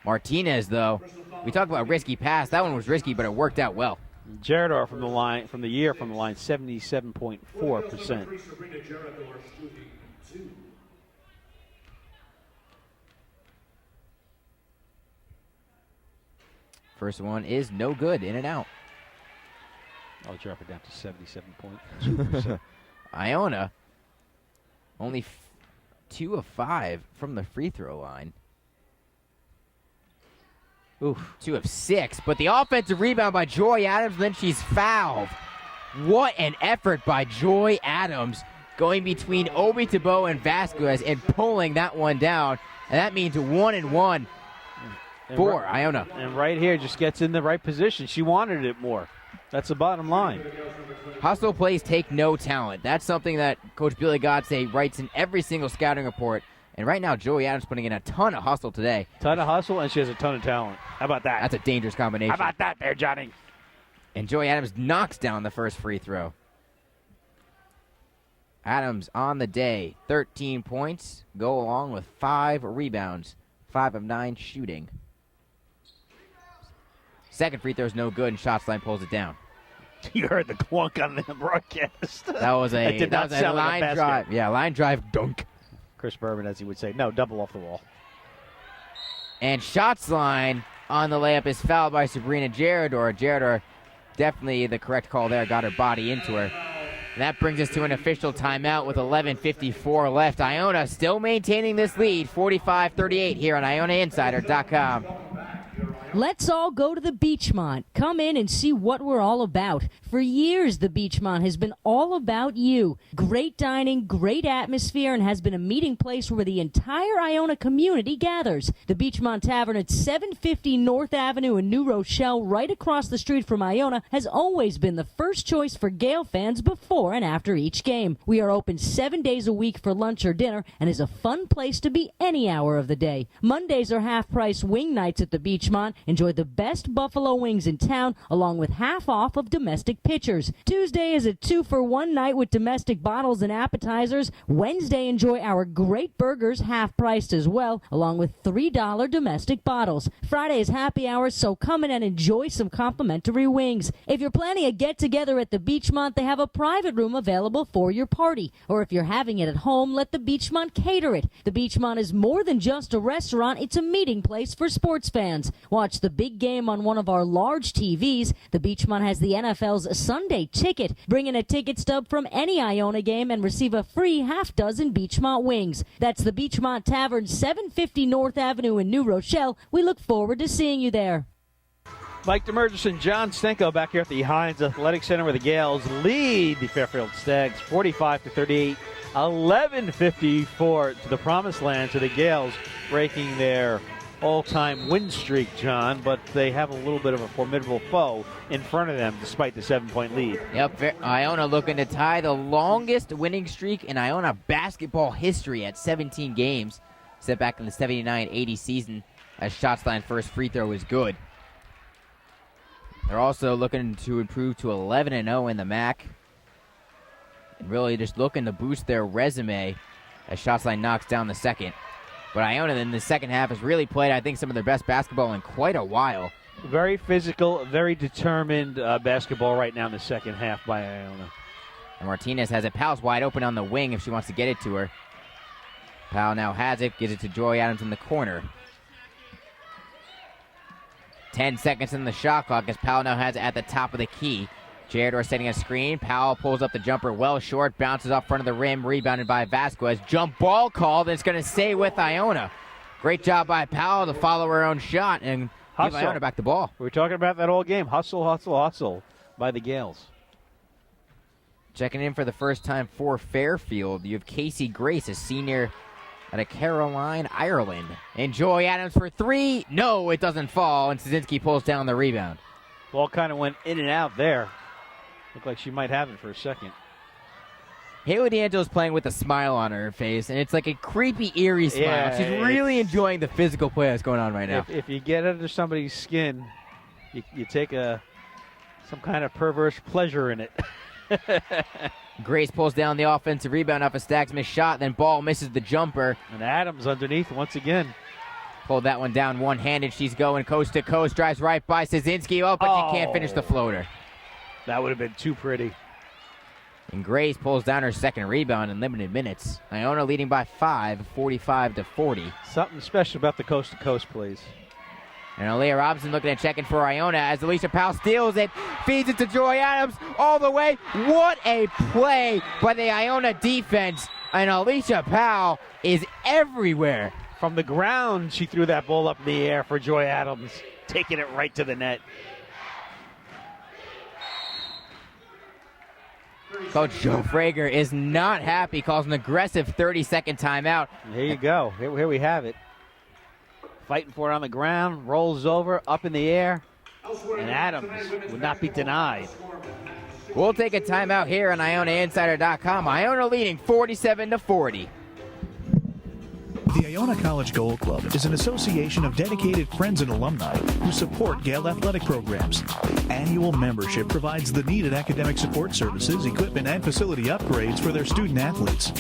Martinez, though, we talk about risky pass. That one was risky, but it worked out well. Jaredor from the line, 77.4%. First one is no good, in and out. I'll drop it down to 77.2%. Iona, only 2 of 5 from the free throw line. Oof. 2 of 6, but the offensive rebound by Joy Adams, then she's fouled. What an effort by Joy Adams, going between Obi Tebow and Vasquez and pulling that one down. And that means 1-1 for Iona. And right here just gets in the right position. She wanted it more. That's the bottom line. Hustle plays take no talent. That's something that Coach Billy Godse writes in every single scouting report. And right now, Joey Adams putting in a ton of hustle today. Ton of hustle, and she has a ton of talent. How about that? That's a dangerous combination. How about that there, Johnny? And Joey Adams knocks down the first free throw. Adams on the day, 13 points, go along with 5 rebounds, 5 of 9 shooting. Second free throw is no good, and Shotsline pulls it down. You heard the clunk on the broadcast. That was a line like drive. Yeah, line drive dunk. Chris Berman, as he would say, no, double off the wall. And Shotsline on the layup is fouled by Sabrina Jaredor. Jaredor, definitely the correct call there, got her body into her. And that brings us to an official timeout with 11:54 left. Iona still maintaining this lead, 45-38 here on IonaInsider.com. Let's all go to the Beachmont. Come in and see what we're all about. For years, the Beachmont has been all about you. Great dining, great atmosphere, and has been a meeting place where the entire Iona community gathers. The Beachmont Tavern at 750 North Avenue in New Rochelle, right across the street from Iona, has always been the first choice for Gale fans before and after each game. We are open 7 days a week for lunch or dinner and is a fun place to be any hour of the day. Mondays are half-price wing nights at the Beachmont. Enjoy the best buffalo wings in town, along with half off of domestic pitchers. Tuesday is a 2-for-1 night with domestic bottles and appetizers. Wednesday, enjoy our great burgers, half-priced as well, along with $3 domestic bottles. Friday is happy hour, so come in and enjoy some complimentary wings. If you're planning a get-together at the Beachmont, they have a private room available for your party. Or if you're having it at home, let the Beachmont cater it. The Beachmont is more than just a restaurant, it's a meeting place for sports fans. Watch the big game on one of our large TVs. The Beachmont has the NFL's Sunday Ticket. Bring in a ticket stub from any Iona game and receive a free half-dozen Beachmont wings. That's the Beachmont Tavern, 750 North Avenue in New Rochelle. We look forward to seeing you there. Mike DeMurgis and John Stenko back here at the Hines Athletic Center where the Gales lead the Fairfield Stags 45-38. 11:54 to the promised land, to the Gales breaking their all-time win streak, John, but they have a little bit of a formidable foe in front of them despite the 7-point lead. Yep, Iona looking to tie the longest winning streak in Iona basketball history at 17 games. set back in the 79-80 season as Scott's first free throw is good. They're also looking to improve to 11-0 in the MAC. And really just looking to boost their resume as Scott's knocks down the second. But Iona in the second half has really played, I think, some of their best basketball in quite a while. Very physical, very determined basketball right now in the second half by Iona. And Martinez has it. Powell's wide open on the wing if she wants to get it to her. Powell now has it, gives it to Joy Adams in the corner. 10 seconds in the shot clock as Powell now has it at the top of the key. Jaredor setting a screen. Powell pulls up the jumper well short, bounces off front of the rim, rebounded by Vasquez. Jump ball called, and it's going to stay with Iona. Great job by Powell to follow her own shot and give Iona back the ball. We were talking about that all game. Hustle, hustle, hustle by the Gales. Checking in for the first time for Fairfield, you have Casey Grace, a senior out of Caroline, Ireland. And Joy Adams for three. No, it doesn't fall, and Szynski pulls down the rebound. Ball kind of went in and out there. Looked like she might have it for a second. Haley D'Angelo's playing with a smile on her face, and it's like a creepy, eerie smile. Yeah, she's really enjoying the physical play that's going on right now. If you get under somebody's skin, you take some kind of perverse pleasure in it. Grace pulls down the offensive rebound off a Staggs missed shot, then ball misses the jumper. And Adams underneath once again. Pulled that one down one-handed. She's going coast to coast, drives right by Szynski. Oh, but she can't finish the floater. That would have been too pretty. And Grace pulls down her second rebound in limited minutes. Iona leading by 5, 45-40. Something special about the coast-to-coast plays. And Aaliyah Robinson looking at checking for Iona as Alicia Powell steals it, feeds it to Joy Adams all the way. What a play by the Iona defense. And Alicia Powell is everywhere. From the ground, she threw that ball up in the air for Joy Adams, taking it right to the net. Coach Joe Frager is not happy, calls an aggressive 30-second timeout. Here you go. Here we have it. Fighting for it on the ground, rolls over, up in the air, and Adams would not be denied. We'll take a timeout here on IonaInsider.com. Iona leading 47-40. The Iona College Gold Club is an association of dedicated friends and alumni who support Gale athletic programs. Annual membership provides the needed academic support services, equipment, and facility upgrades for their student athletes.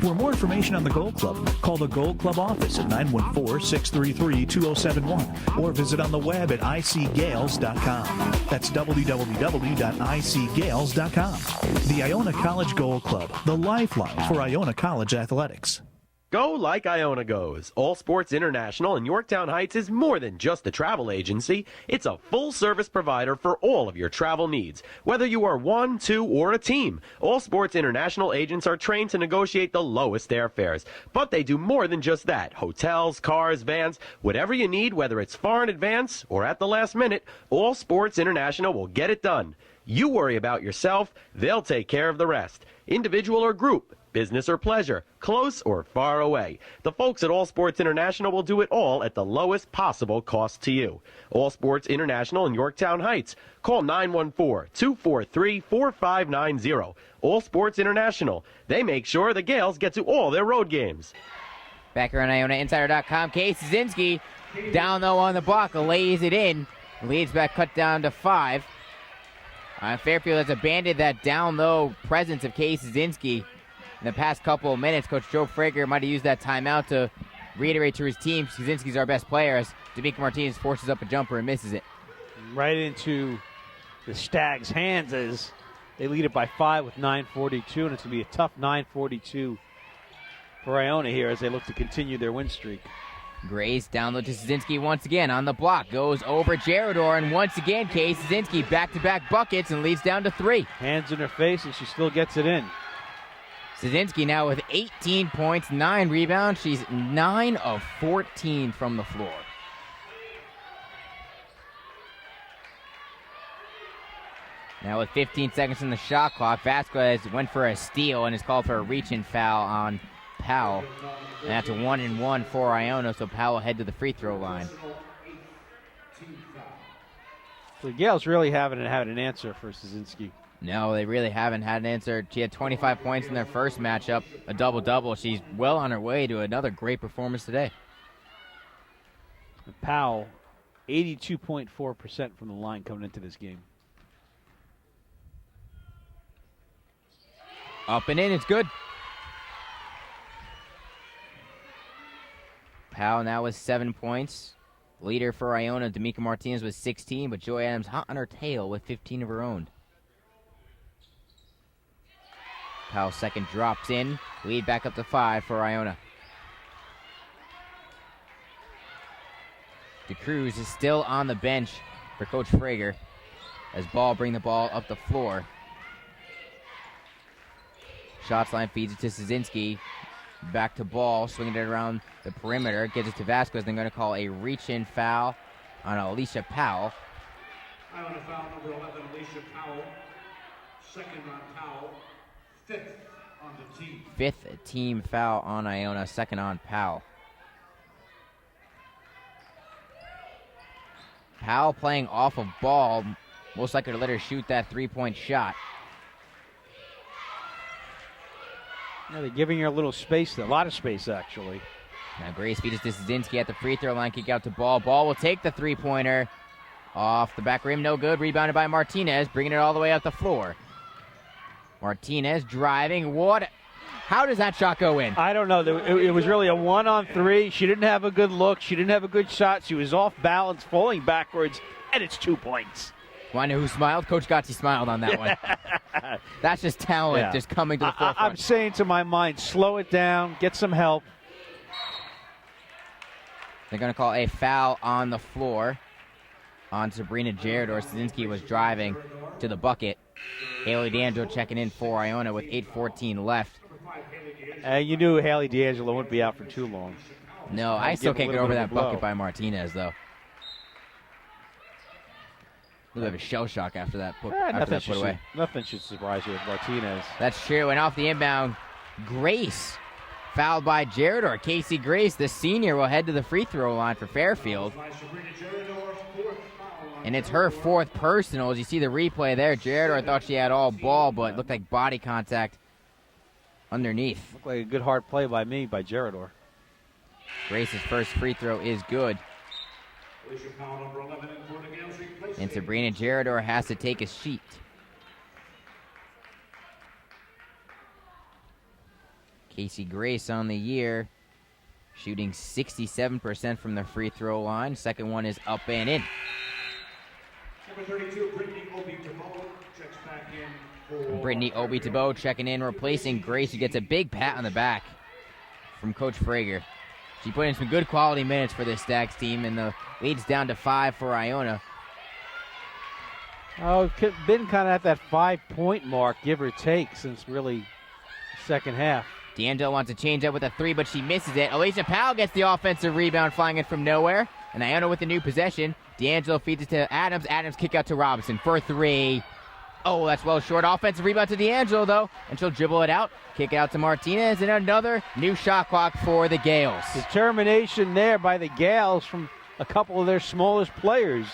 For more information on the Gold Club, call the Gold Club office at 914-633-2071 or visit on the web at icgales.com. That's www.icgales.com. The Iona College Gold Club, the lifeline for Iona College athletics. Go like Iona goes. All Sports International in Yorktown Heights is more than just a travel agency. It's a full-service provider for all of your travel needs. Whether you are one, two, or a team, All Sports International agents are trained to negotiate the lowest airfares. But they do more than just that. Hotels, cars, vans, whatever you need, whether it's far in advance or at the last minute, All Sports International will get it done. You worry about yourself, they'll take care of the rest. Individual or group, business or pleasure, close or far away. The folks at All Sports International will do it all at the lowest possible cost to you. All Sports International in Yorktown Heights. Call 914-243-4590. All Sports International. They make sure the Gales get to all their road games. Back here on IonaInsider.com, Kay Szynski down low on the block, lays it in. Leads back cut down to 5. Fairfield has abandoned that down low presence of Kay Szynski in the past couple of minutes. Coach Joe Frager might have used that timeout to reiterate to his team, Szynski's our best player, as D'Amica Martinez forces up a jumper and misses it. Right into the Stags' hands as they lead it by 5 with 9:42, and it's going to be a tough 9:42 for Iona here as they look to continue their win streak. Grace down low to Szynski once again on the block. Goes over Jaredor, and once again, Kay Szynski back-to-back buckets and leads down to 3. Hands in her face, and she still gets it in. Szynski now with 18 points, 9 rebounds. She's 9 of 14 from the floor. Now with 15 seconds in the shot clock, Vasquez went for a steal and is called for a reach-in foul on Powell. And that's a 1-and-1 for Iona, so Powell will head to the free throw line. So Gales really haven't had an answer for Szynski. No, they really haven't had an answer. She had 25 points in their first matchup, a double-double. She's well on her way to another great performance today. Powell, 82.4% from the line coming into this game. Up and in, it's good. Powell now with 7 points. Leader for Iona, D'Amica Martinez with 16, but Joy Adams hot on her tail with 15 of her own. Powell's second drops in. Lead back up to 5 for Iona. DeCruz is still on the bench for Coach Frager as Ball bring the ball up the floor. Shots line feeds it to Szynski. Back to Ball, swinging it around the perimeter. Gets it to Vasquez. They're going to call a reach-in foul on Alicia Powell. Iona foul number 11, Alicia Powell. Second on Powell. Fifth on the team. Fifth team foul on Iona. Second on Powell. Powell playing off of Ball. Most likely to let her shoot that three-point shot. Yeah, they're giving her a little space, a lot of space, actually. Now Grace feeds it to Szynski at the free throw line. Kick out to Ball. Ball will take the three-pointer. Off the back rim, no good. Rebounded by Martinez, bringing it all the way up the floor. Martinez driving. How does that shot go in? I don't know. It was really a 1-on-3. She didn't have a good look. She didn't have a good shot. She was off balance, falling backwards, and it's 2 points. Want to know who smiled? Coach Gotzi smiled on that one. That's just talent just coming to the forefront. I'm saying to my mind, slow it down, get some help. They're going to call a foul on the floor on Sabrina Jaredor. Szynski was driving to the bucket. Haley D'Angelo checking in for Iona with 8:14 left. You knew Haley D'Angelo wouldn't be out for too long. No, I still can't get over that bucket by Martinez, though. A little bit of a shell shock after that put away. Nothing should surprise you with Martinez. That's true. And off the inbound, Grace fouled by Jaredor. Casey Grace, the senior, will head to the free throw line for Fairfield. And it's her fourth personal. As you see the replay there, Jaredor thought she had all Ball, but it looked like body contact underneath. Looked like a good hard play by Jaredor. Grace's first free throw is good. And Sabrina Jaredor has to take a sheet. Casey Grace on the year, shooting 67% from the free throw line. Second one is up and in. Number 32, Brittany Obi-Tabo checks back in. Brittany Obi-Tabo checking in, replacing Grace, who gets a big pat on the back from Coach Frager. She put in some good quality minutes for this Stags team, and the lead's down to 5 for Iona. Oh, been kind of at that 5-point mark, give or take, since really second half. D'Angelo wants to change up with a 3, but she misses it. Alicia Powell gets the offensive rebound, flying in from nowhere. And Iona with the new possession. D'Angelo feeds it to Adams. Adams kick out to Robinson for 3. Oh, that's well short. Offensive rebound to D'Angelo, though. And she'll dribble it out. Kick out to Martinez. And another new shot clock for the Gales. Determination there by the Gales from a couple of their smallest players.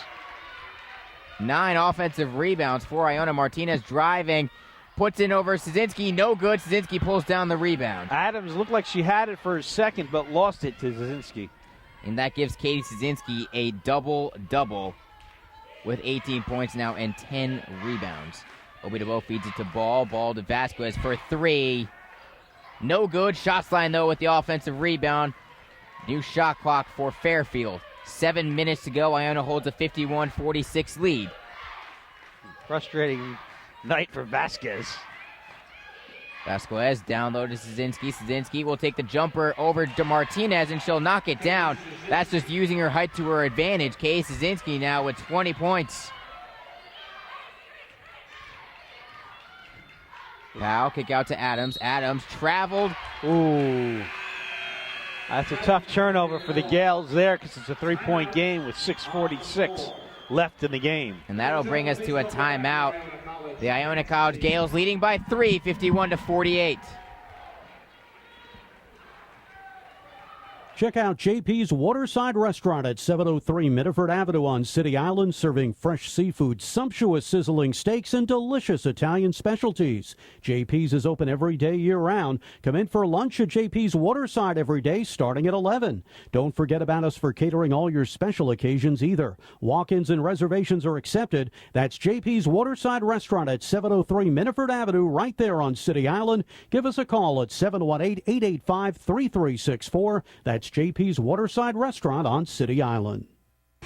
9 offensive rebounds for Iona. Martinez driving. Puts in over Szynski. No good. Szynski pulls down the rebound. Adams looked like she had it for a second, but lost it to Szynski. And that gives Katie Szynski a double-double with 18 points now and 10 rebounds. Obi-Tabo feeds it to Ball. Ball to Vasquez for 3. No good. Shots line, though, with the offensive rebound. New shot clock for Fairfield. 7 minutes to go. Iona holds a 51-46 lead. Frustrating night for Vasquez. Vasquez down low to Szynski. Szynski will take the jumper over to Martinez, and she'll knock it down. That's just using her height to her advantage. Kay Szynski now with 20 points. Powell kick out to Adams. Adams traveled. Ooh. That's a tough turnover for the Gales there because it's a 3-point game with 6:46 left in the game. And that'll bring us to a timeout. The Iona College Gales leading by 3, 51-48. Check out JP's Waterside Restaurant at 703 Mitterford Avenue on City Island, serving fresh seafood, sumptuous sizzling steaks, and delicious Italian specialties. JP's is open every day year-round. Come in for lunch at JP's Waterside every day starting at 11. Don't forget about us for catering all your special occasions either. Walk-ins and reservations are accepted. That's JP's Waterside Restaurant at 703 Mitterford Avenue right there on City Island. Give us a call at 718-885-3364. That's JP's Waterside Restaurant on City Island.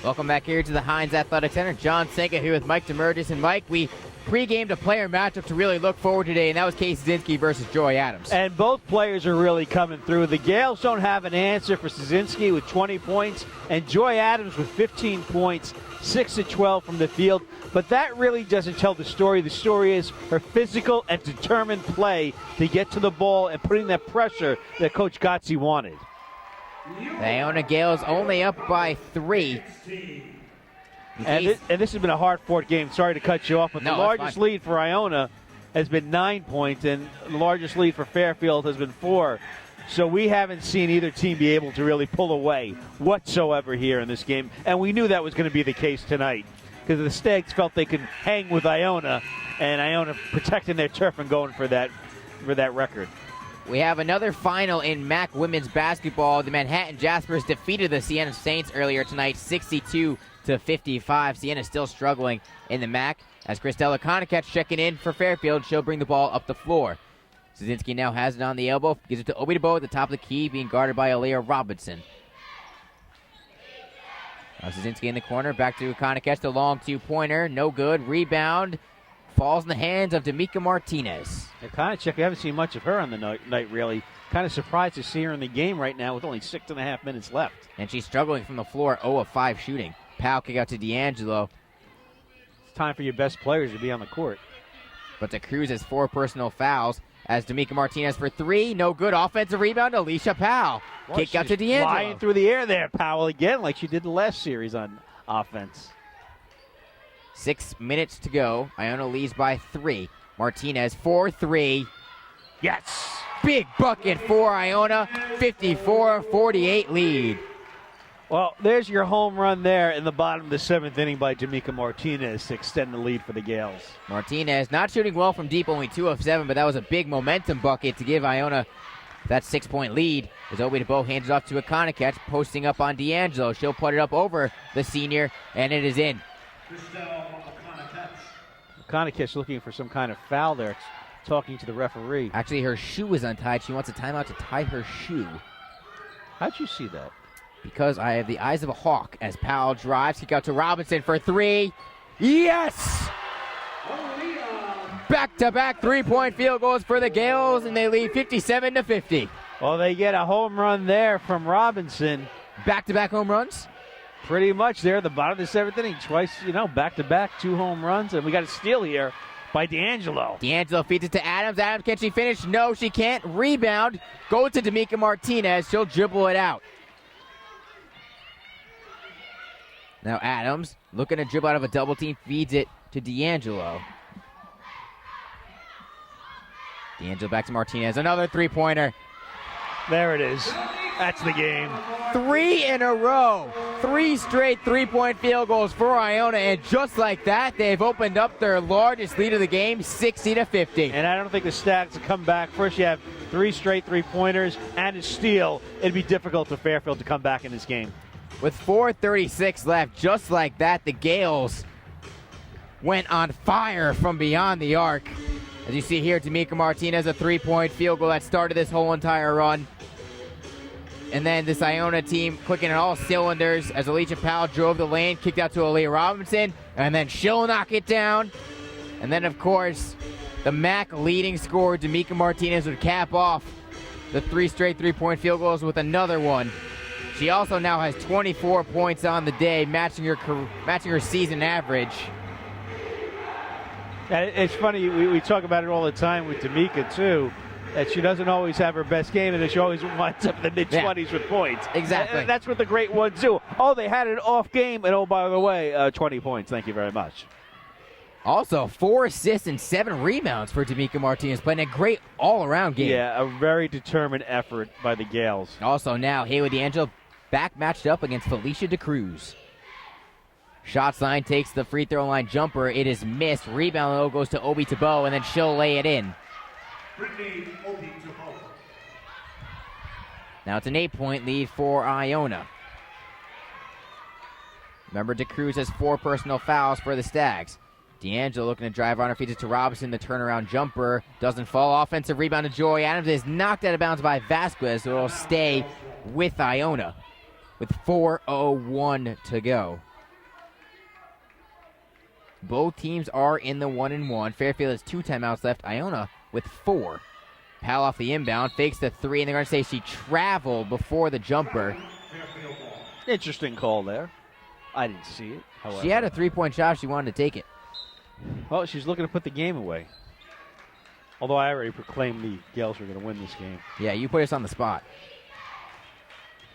Welcome back here to the Heinz Athletic Center. John Senka here with Mike Demergis. And Mike, we pre-gamed a player matchup to really look forward to today, and that was Casey Szynski versus Joy Adams. And both players are really coming through. The Gales don't have an answer for Szynski with 20 points, and Joy Adams with 15 points, 6 of 12 from the field. But that really doesn't tell the story. The story is her physical and determined play to get to the ball and putting that pressure that Coach Gotze wanted. The Iona Gales only up by 3. And this has been a hard-fought game. Sorry to cut you off, but the largest lead for Iona has been 9 points, and the largest lead for Fairfield has been 4. So we haven't seen either team be able to really pull away whatsoever here in this game, and we knew that was going to be the case tonight because the Stags felt they could hang with Iona, and Iona protecting their turf and going for that record. We have another final in MAC women's basketball. The Manhattan Jaspers defeated the Siena Saints earlier tonight, 62-55. Siena still struggling in the MAC. As Christella Konakech checking in for Fairfield, she'll bring the ball up the floor. Szynski now has it on the elbow, gives it to Obi DeBow at the top of the key, being guarded by Aaliyah Robinson. Now Szynski in the corner, back to Konakech, the long two-pointer, no good. Rebound. Falls in the hands of D'Amica Martinez. Konakech, we haven't seen much of her on the night, really. Kind of surprised to see her in the game right now with only 6.5 minutes left. And she's struggling from the floor, 0 of 5 shooting. Powell kick out to D'Angelo. It's time for your best players to be on the court. But the Cruz has 4 personal fouls as D'Amica Martinez for 3. No good. Offensive rebound, Alicia Powell. Kick out to D'Angelo. Flying through the air there, Powell again, like she did the last series on offense. 6 minutes to go. Iona leads by 3. Martinez 4-3. Yes! Big bucket for Iona. 54-48 lead. Well, there's your home run there in the bottom of the 7th inning by D'Amica Martinez to extend the lead for the Gales. Martinez not shooting well from deep, only 2 of 7, but that was a big momentum bucket to give Iona that 6-point lead. As Obi DeBow hands it off to a Konakech, posting up on D'Angelo. She'll put it up over the senior, and it is in. Konakech looking for some kind of foul there, talking to the referee. Actually, her shoe is untied. She wants a timeout to tie her shoe. How'd you see that? Because I have the eyes of a hawk as Powell drives. Kick out to Robinson for 3. Yes! Back-to-back 3-point field goals for the Gales, and they lead 57-50. Well, they get a home run there from Robinson. Back-to-back home runs? Pretty much there at the bottom of the 7th inning. Twice, back-to-back 2 home runs. And we got a steal here by D'Angelo. D'Angelo feeds it to Adams. Adams, can she finish? No, she can't. Rebound. Goes to D'Amica Martinez. She'll dribble it out. Now Adams, looking to dribble out of a double team, feeds it to D'Angelo. D'Angelo back to Martinez. Another 3-pointer. There it is. That's the game. 3 in a row. 3 straight 3-point field goals for Iona, and just like that, they've opened up their largest lead of the game, 60-50. And I don't think the Stags will come back. First, you have 3 straight 3-pointers and a steal. It'd be difficult for Fairfield to come back in this game. With 4:36 left, just like that, the Gales went on fire from beyond the arc. As you see here, D'Amica Martinez, a 3-point field goal that started this whole entire run. And then this Iona team clicking on all cylinders as Alicia Powell drove the lane, kicked out to Aaliyah Robinson, and then she'll knock it down. And then, of course, the MAC leading scorer, D'Amica Martinez, would cap off the 3 straight 3-point field goals with another one. She also now has 24 points on the day, matching her season average. It's funny, we talk about it all the time with D'Amica, too, that she doesn't always have her best game and that she always winds up in the mid-20s with points. Exactly. And that's what the great ones do. Oh, they had an off game, and oh, by the way, 20 points. Thank you very much. Also, 4 assists and 7 rebounds for D'Amico Martinez, playing a great all-around game. Yeah, a very determined effort by the Gales. Also now, Haywood D'Angelo back matched up against Felicia DeCruz. Shots line takes the free throw line jumper. It is missed. Rebound though goes to Obi Tebow, and then she'll lay it in. Now it's an 8-point lead for Iona. Remember, DeCruz has 4 personal fouls for the Stags. D'Angelo looking to drive on her, feeds it to Robinson. The turnaround jumper doesn't fall. Offensive rebound to Joy Adams is knocked out of bounds by Vasquez, so it'll stay with Iona with 4:01 to go. Both teams are in the 1-1. Fairfield has 2 timeouts left. Iona with 4. Powell off the inbound, fakes the 3, and they're going to say she traveled before the jumper. Interesting call there. I didn't see it. However, she had a 3-point shot. She wanted to take it. Well, she's looking to put the game away. Although I already proclaimed the Gales were going to win this game. Yeah, you put us on the spot.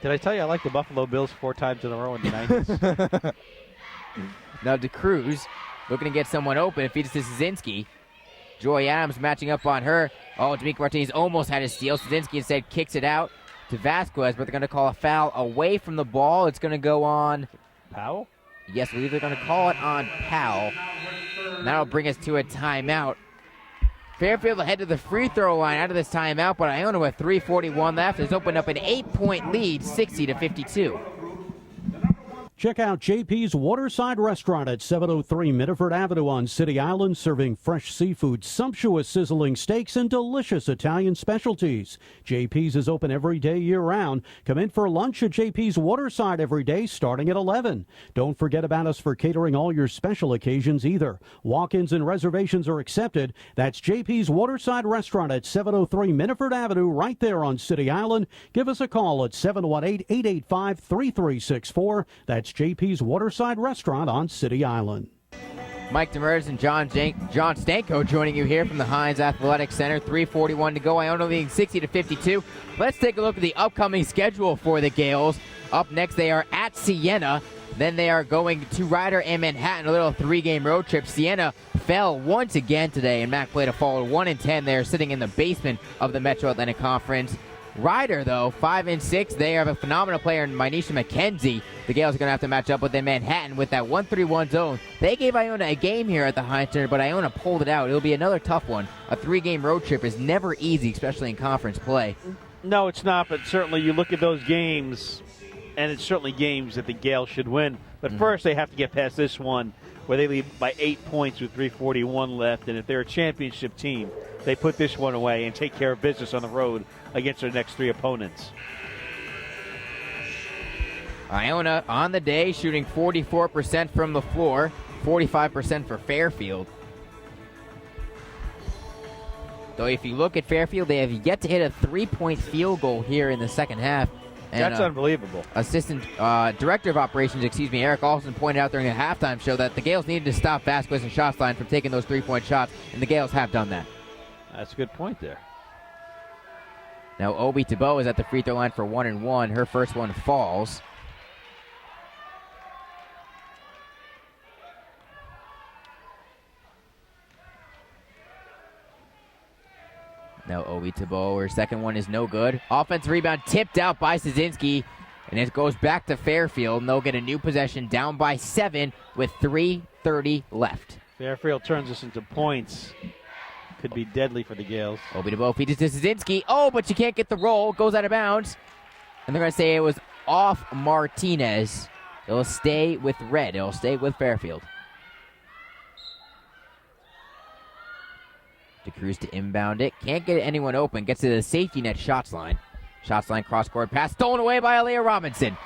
Did I tell you I like the Buffalo Bills 4 times in a row in the 90s? Now DeCruz looking to get someone open. Feeds to Szynski. Joy Adams matching up on her. Oh, D'Amico Martinez almost had a steal. Szynski instead kicks it out to Vasquez, but they're going to call a foul away from the ball. It's going to go on Powell? Yes, I believe they're going to call it on Powell. That'll bring us to a timeout. Fairfield will head to the free throw line out of this timeout, but Iona with 3:41 left has opened up an 8-point lead, 60-52. Check out JP's Waterside Restaurant at 703 Mitterford Avenue on City Island, serving fresh seafood, sumptuous sizzling steaks, and delicious Italian specialties. JP's is open every day year-round. Come in for lunch at JP's Waterside every day, starting at 11. Don't forget about us for catering all your special occasions either. Walk-ins and reservations are accepted. That's JP's Waterside Restaurant at 703 Mitterford Avenue, right there on City Island. Give us a call at 718-885-3364. That's JP's Waterside Restaurant on City Island. Mike Demers and John Stanko joining you here from the Heinz Athletic Center. 3:41 to go. Iona leading 60-52. Let's take a look at the upcoming schedule for the Gales. Up next, they are at Siena. Then they are going to Ryder and Manhattan, a little 3-game road trip. Siena fell once again today, and Mac played a fall 1-10. They're sitting in the basement of the Metro Atlantic Conference. Ryder, though, 5-6. They have a phenomenal player in Mynisha McKenzie. The Gales are going to have to match up with them Manhattan with that 1-3-1 zone. They gave Iona a game here at the Heinz Center, but Iona pulled it out. It'll be another tough one. A 3-game road trip is never easy, especially in conference play. No, it's not, but certainly you look at those games, and it's certainly games that the Gales should win. But first they have to get past this one where they lead by 8 points with 3:41 left, and if they're a championship team, they put this one away and take care of business on the road against their next 3 opponents. Iona on the day shooting 44% from the floor, 45% for Fairfield. Though if you look at Fairfield, they have yet to hit a 3-point field goal here in the second half. And, that's unbelievable. Director of Operations, Eric Olson pointed out during the halftime show that the Gales needed to stop Vasquez and shots line from taking those 3-point shots, and the Gales have done that. That's a good point there. Now Obi Tebow is at the free throw line for 1-1. Her first one falls. Now Obi Tebow, her second one is no good. Offensive rebound tipped out by Szynski, and it goes back to Fairfield, and they'll get a new possession down by 7 with 3:30 left. Fairfield turns this into points. Could be deadly for the Gales. Obi Tebow feeds it to Szynski. Oh, but she can't get the roll. Goes out of bounds. And they're going to say it was off Martinez. It'll stay with red. It'll stay with Fairfield. DeCruz to inbound it. Can't get anyone open. Gets to the safety net shots line. Shots line cross-court pass. Stolen away by Aaliyah Robinson.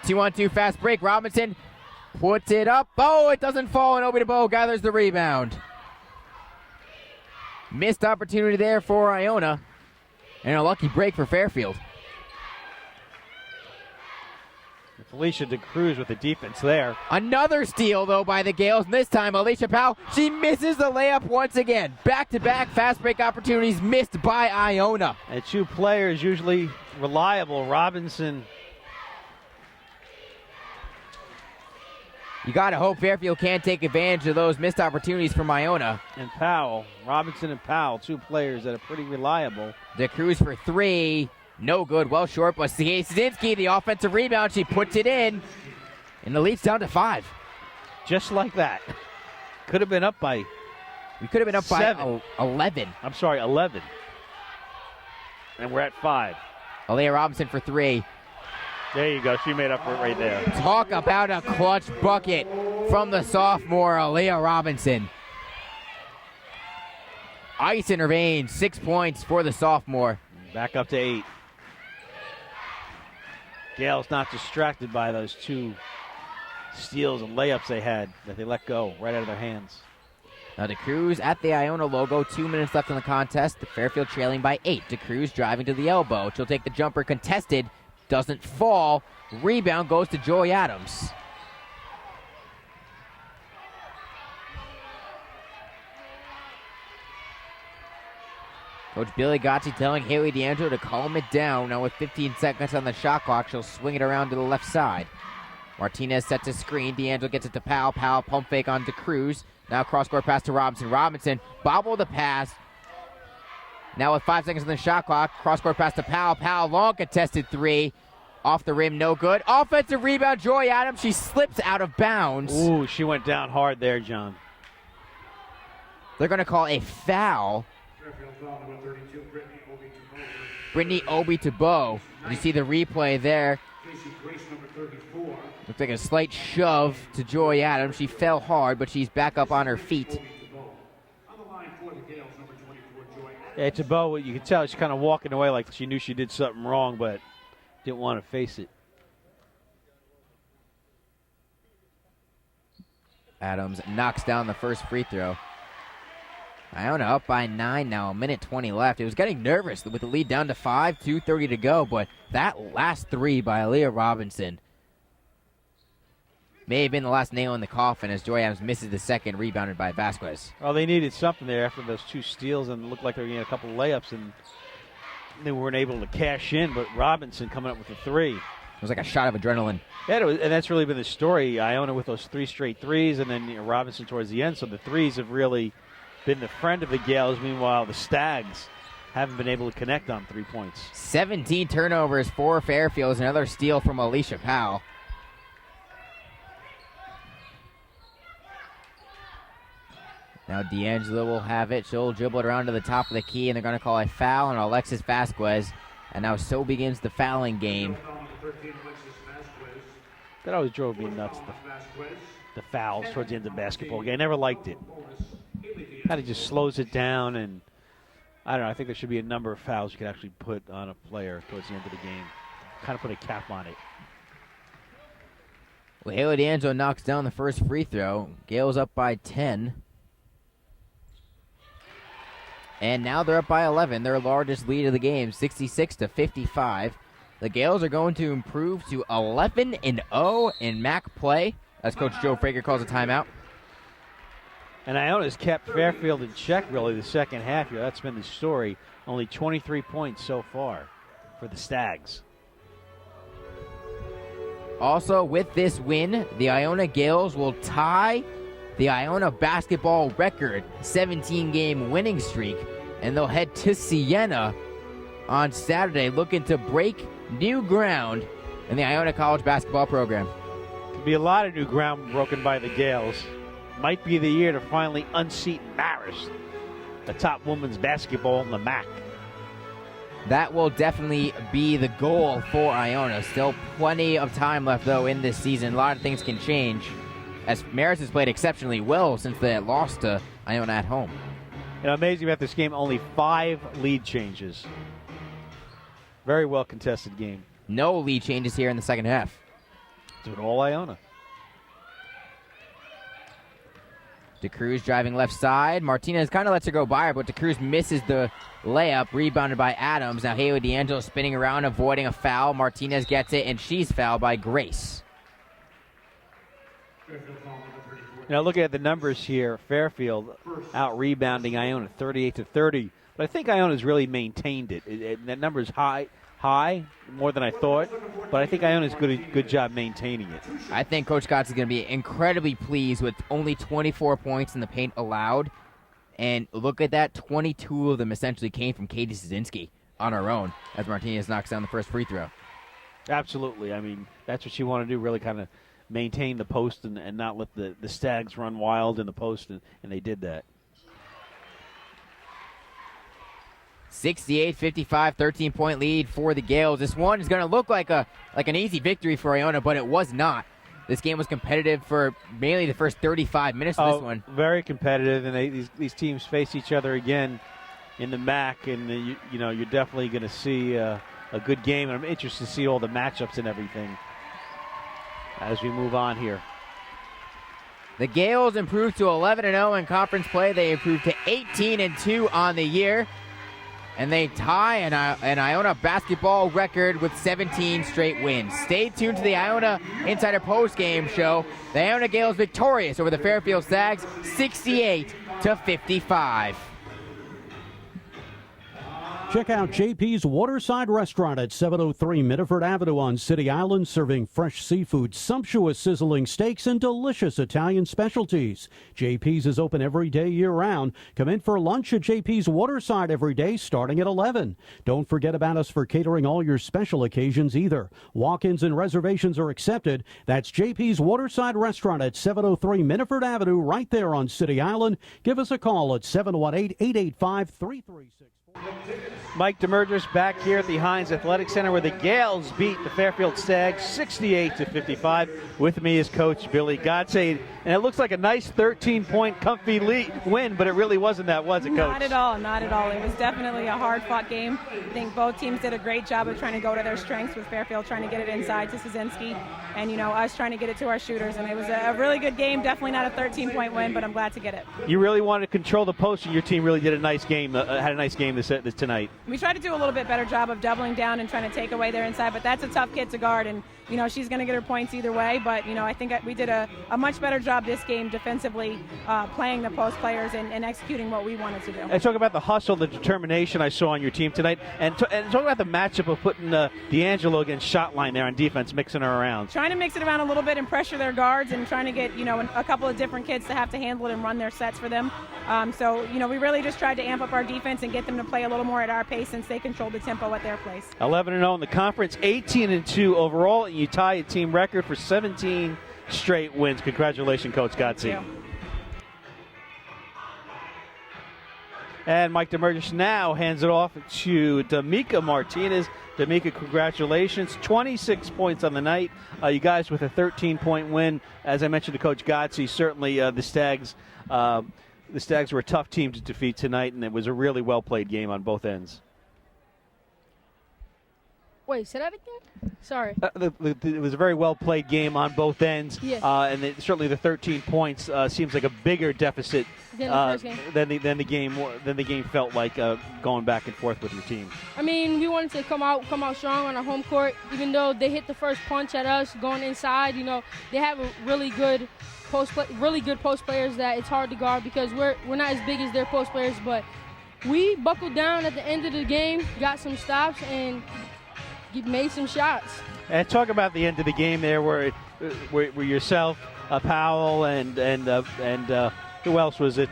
2-on-2 fast break. Robinson puts it up. Oh, it doesn't fall, and Obi Tebow gathers the rebound. Missed opportunity there for Iona. And a lucky break for Fairfield. Felicia DeCruz with the defense there. Another steal, though, by the Gales. And this time, Alicia Powell, she misses the layup once again. Back-to-back fast break opportunities missed by Iona. And 2 players usually reliable. Robinson You got to hope Fairfield can't take advantage of those missed opportunities from Iona. And Powell, Robinson and Powell, two players that are pretty reliable. DeCruz for three. No good. Well short, but Szynski, the offensive rebound, she puts it in. And the lead's down to 5. Just like that. Could have been up by... We could have been up 7. by 11. I'm sorry, 11. And we're at 5. Aaliyah Robinson for 3. There you go. She made up for it right there. Talk about a clutch bucket from the sophomore, Aaliyah Robinson. Ice in her veins. 6 points for the sophomore. Back up to 8. Gale's not distracted by those 2 steals and layups they had that they let go right out of their hands. Now DeCruz at the Iona logo. 2 minutes left in the contest. The Fairfield trailing by 8. DeCruz driving to the elbow. She'll take the jumper contested. Doesn't fall. Rebound goes to Joy Adams. Coach Billy Gotzi telling Haley D'Angelo to calm it down. Now with 15 seconds on the shot clock, she'll swing it around to the left side. Martinez sets a screen. D'Angelo gets it to Powell. Powell pump fake on DeCruz. Now cross-court pass to Robinson. Robinson bobbled the pass. Now with 5 seconds on the shot clock, cross-court pass to Powell. Powell, long contested 3. Off the rim, no good. Offensive rebound, Joy Adams. She slips out of bounds. Ooh, she went down hard there, John. They're going to call a foul. Brittany Obi-Tobo. You see the replay there. Looks like a slight shove to Joy Adams. She fell hard, but she's back up on her feet. Yeah, Tobo, you can tell she's kind of walking away like she knew she did something wrong, but didn't want to face it. Adams knocks down the first free throw. Iona up by 9 now, a minute 20 left. It was getting nervous with the lead down to 5, 2:30 to go, but that last 3 by Aaliyah Robinson may have been the last nail in the coffin as Joy Adams misses the second, rebounded by Vasquez. Well, they needed something there after those 2 steals and it looked like they were getting a couple of layups and they weren't able to cash in, but Robinson coming up with a 3. It was like a shot of adrenaline. Yeah, and that's really been the story. Iona with those 3 straight threes and then Robinson towards the end, so the threes have really been the friend of the Gales. Meanwhile, the Stags haven't been able to connect on 3 points. 17 turnovers for Fairfield. Another steal from Alicia Powell. Now D'Angelo will have it. She'll dribble it around to the top of the key, and they're going to call a foul on Alexis Vasquez. And now so begins the fouling game. That always drove me nuts, the fouls towards the end of the basketball game. I never liked it. Kind of just slows it down, and I don't know, I think there should be a number of fouls you could actually put on a player towards the end of the game. Kind of put a cap on it. Well, Haley D'Angelo knocks down the first free throw. Gales up by 10. And now they're up by 11, their largest lead of the game, 66-55. The Gales are going to improve to 11-0 in MAC play, as Coach Joe Frager calls a timeout. And Iona's kept Fairfield in check, really, the second half here. That's been the story. Only 23 points so far for the Stags. Also, with this win, the Iona Gales will tie the Iona basketball record 17-game winning streak, and they'll head to Siena on Saturday looking to break new ground in the Iona College basketball program. Could be a lot of new ground broken by the Gales. Might be the year to finally unseat Marist, the top women's basketball in the MAC. That will definitely be the goal for Iona. Still plenty of time left, though, in this season. A lot of things can change, as Marist has played exceptionally well since they lost to Iona at home. You know, amazing about this game, only 5 lead changes. Very well contested game. No lead changes here in the second half. It's all Iona. DeCruz driving left side. Martinez kind of lets her go by her, but DeCruz misses the layup, rebounded by Adams. Now Haley D'Angelo spinning around, avoiding a foul. Martinez gets it, and she's fouled by Grace. Now looking at the numbers here, Fairfield out-rebounding Iona 38-30. But I think Iona's really maintained it. That number is high high, more than I thought. But I think Iona's good job maintaining it. I think Coach Gotts is going to be incredibly pleased with only 24 points in the paint allowed. And look at that, 22 of them essentially came from Katie Szynski on her own as Martinez knocks down the first free throw. Absolutely. I mean, that's what you want to do, really kind of maintain the post and not let the Stags run wild in the post, and they did that. 68-55, 13-point lead for the Gales. This one is going to look like an easy victory for Iona, but it was not. This game was competitive for mainly the first 35 minutes of this one. Very competitive, and these teams face each other again in the MAC, and you're definitely going to see a good game. And I'm interested to see all the matchups and everything as we move on here. The Gales improved to 11-0 in conference play. They improved to 18-2 on the year. And they tie an Iona basketball record with 17 straight wins. Stay tuned to the Iona Insider Post-Game Show. The Iona Gales victorious over the Fairfield Stags, 68-55. Check out JP's Waterside Restaurant at 703 Mitterford Avenue on City Island, serving fresh seafood, sumptuous sizzling steaks, and delicious Italian specialties. JP's is open every day year-round. Come in for lunch at JP's Waterside every day, starting at 11. Don't forget about us for catering all your special occasions either. Walk-ins and reservations are accepted. That's JP's Waterside Restaurant at 703 Mitterford Avenue, right there on City Island. Give us a call at 718-885-3364. Mike DeMurgis back here at the Heinz Athletic Center where the Gales beat the Fairfield Stags 68-55. With me is Coach Billy Gotze. And it looks like a nice 13-point comfy win, but it really wasn't that, was it, Coach? Not at all, not at all. It was definitely a hard-fought game. I think both teams did a great job of trying to go to their strengths, with Fairfield trying to get it inside to Szynski and, us trying to get it to our shooters. And it was a really good game, definitely not a 13-point win, but I'm glad to get it. You really wanted to control the post, and your team really did a nice game, had a nice game this tonight. We tried to do a little bit better job of doubling down and trying to take away their inside, but that's a tough kid to guard, and she's going to get her points either way. But I think we did a much better job this game defensively, playing the post players and executing what we wanted to do. And talk about the hustle, the determination I saw on your team tonight, and talk about the matchup of putting D'Angelo against Shotline there on defense, mixing her around. Trying to mix it around a little bit and pressure their guards, and trying to get a couple of different kids to have to handle it and run their sets for them. So we really just tried to amp up our defense and get them to play a little more at our pace since they controlled the tempo at their place. 11-0 in the conference, 18-2 overall, and you tie a team record for 17 straight wins. Congratulations, Coach Gotze. And Mike DeMurgis now hands it off to D'Amica Martinez. D'Amica, congratulations. 26 points on the night. You guys with a 13-point win. As I mentioned to Coach Gotze, certainly the Stags were a tough team to defeat tonight, and it was a really well-played game on both ends. Wait, say that again? Sorry. It was a very well-played game on both ends. Yeah. And certainly the 13 points seems like a bigger deficit than the first game. Than the game felt like going back and forth with your team. I mean, we wanted to come out strong on our home court, even though they hit the first punch at us going inside. They have a really good post players that it's hard to guard because we're not as big as their post players, but we buckled down at the end of the game, got some stops, and made some shots. And talk about the end of the game there, where yourself, Powell, and who else was it?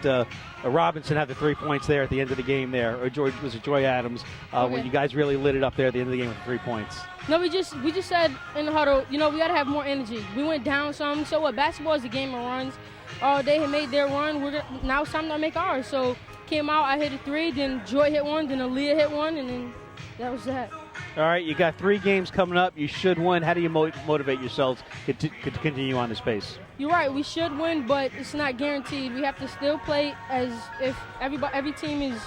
Robinson had the 3 points there at the end of the game there, or was it Joy Adams? When you guys really lit it up there at the end of the game with 3 points. No, we just said in the huddle, we got to have more energy. We went down some. So what? Basketball is a game of runs. They had made their run. Now it's time to make ours. So came out, I hit a 3, then Joy hit 1, then Aaliyah hit 1, and then that was that. All right, you got 3 games coming up. You should win. How do you motivate yourselves to continue on this pace? You're right. We should win, but it's not guaranteed. We have to still play as if every team is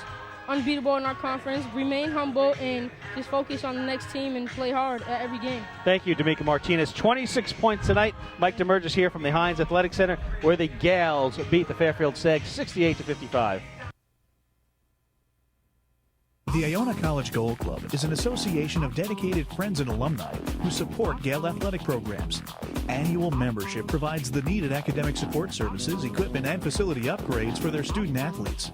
unbeatable in our conference. Remain humble and just focus on the next team and play hard at every game. Thank you, D'Amica Martinez. 26 points tonight. Mike DeMurgis here from the Heinz Athletic Center, where the Gals beat the Fairfield Stags 68-55. The Iona College Gold Club is an association of dedicated friends and alumni who support Gale athletic programs. Annual membership provides the needed academic support services, equipment, and facility upgrades for their student athletes.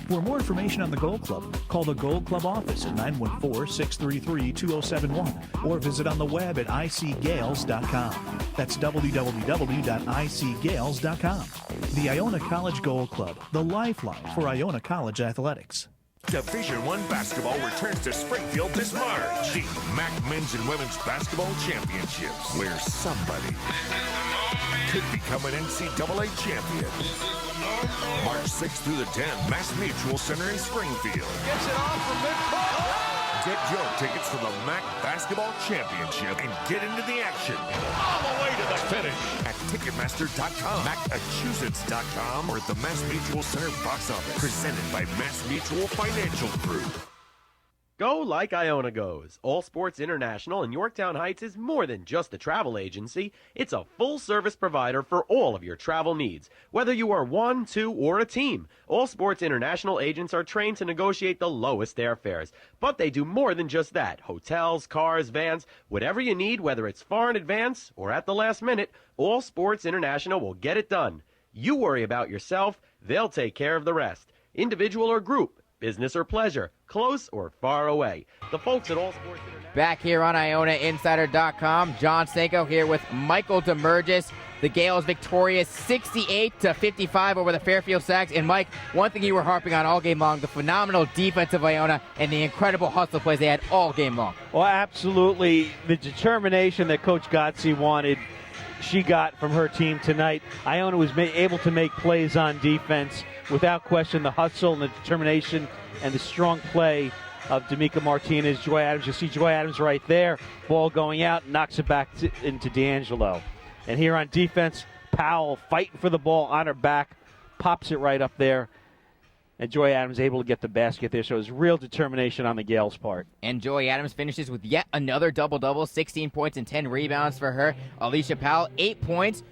For more information on the Gold Club, call the Gold Club office at 914-633-2071 or visit on the web at icgales.com. That's www.icgales.com. The Iona College Gold Club, the lifeline for Iona College athletics. Division I basketball returns to Springfield this March. The MAC Men's and Women's Basketball Championships, where somebody could become an NCAA champion. March 6th through the 10th, Mass Mutual Center in Springfield. Gets it off from midcourt. Get your tickets for the MAC Basketball Championship and get into the action. All the way to the finish. At Ticketmaster.com, Massachusetts.com, or at the Mass Mutual Center box office. Presented by Mass Mutual Financial Group. Go like Iona goes. All Sports International in Yorktown Heights is more than just a travel agency. It's a full-service provider for all of your travel needs. Whether you are one, two, or a team, All Sports International agents are trained to negotiate the lowest airfares. But they do more than just that. Hotels, cars, vans, whatever you need, whether it's far in advance or at the last minute, All Sports International will get it done. You worry about yourself, they'll take care of the rest. Individual or group, business or pleasure, close or far away. The folks at All Sports International. Back here on IonaInsider.com, John Stanko here with Michael Demergis. The Gales victorious 68-55 over the Fairfield Sags. And Mike, one thing you were harping on all game long, the phenomenal defense of Iona and the incredible hustle plays they had all game long. Well, absolutely. The determination that Coach Gotze wanted, she got from her team tonight. Iona was able to make plays on defense. Without question, the hustle and the determination and the strong play of D'Amica Martinez, Joy Adams. You see Joy Adams right there. Ball going out, knocks it back into D'Angelo. And here on defense, Powell fighting for the ball on her back, pops it right up there. And Joy Adams able to get the basket there. So it was real determination on the Gales' part. And Joy Adams finishes with yet another double-double, 16 points and 10 rebounds for her. Alicia Powell, 8 points,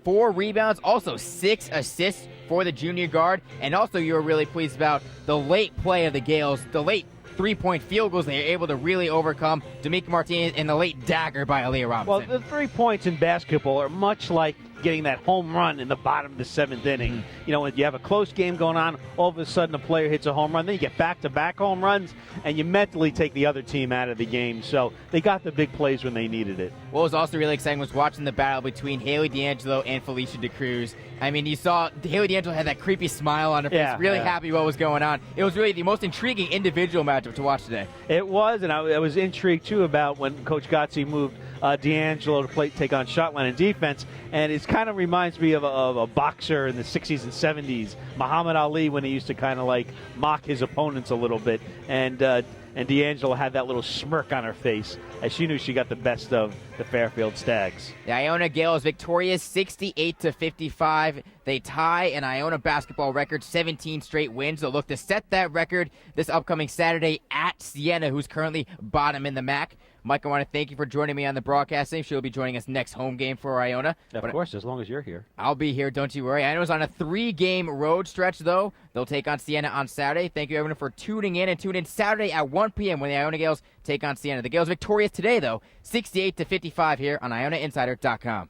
4 rebounds, also 6 assists for the junior guard. And also you were really pleased about the late play of the Gales, the late three-point field goals they were able to really overcome D'Amica Martinez and the late dagger by Aaliyah Robinson. Well, the 3 points in basketball are much like getting that home run in the bottom of the 7th inning. Mm-hmm. You know, when you have a close game going on, all of a sudden a player hits a home run, then you get back-to-back home runs, and you mentally take the other team out of the game. So they got the big plays when they needed it. What was also really exciting was watching the battle between Haley D'Angelo and Felicia DeCruz. I mean, you saw Haley D'Angelo had that creepy smile on her face, really happy what was going on. It was really the most intriguing individual matchup to watch today. It was, and I was intrigued, too, about when Coach Gotze moved D'Angelo to take on shot line and defense, and it kind of reminds me of a boxer in the 60s and 70s, Muhammad Ali, when he used to kind of like mock his opponents a little bit, and D'Angelo had that little smirk on her face as she knew she got the best of the Fairfield Stags. The Iona Gales victorious 68-55. They tie an Iona basketball record, 17 straight wins. They'll look to set that record this upcoming Saturday at Siena, who's currently bottom in the MAC. Mike, I want to thank you for joining me on the broadcasting. She'll be joining us next home game for Iona. Of course, as long as you're here. I'll be here, don't you worry. Iona's on a 3-game road stretch, though. They'll take on Siena on Saturday. Thank you, everyone, for tuning in. And tune in Saturday at 1 p.m. when the Iona Gales take on Siena. The Gales victorious today, though, 68-55 here on IonaInsider.com.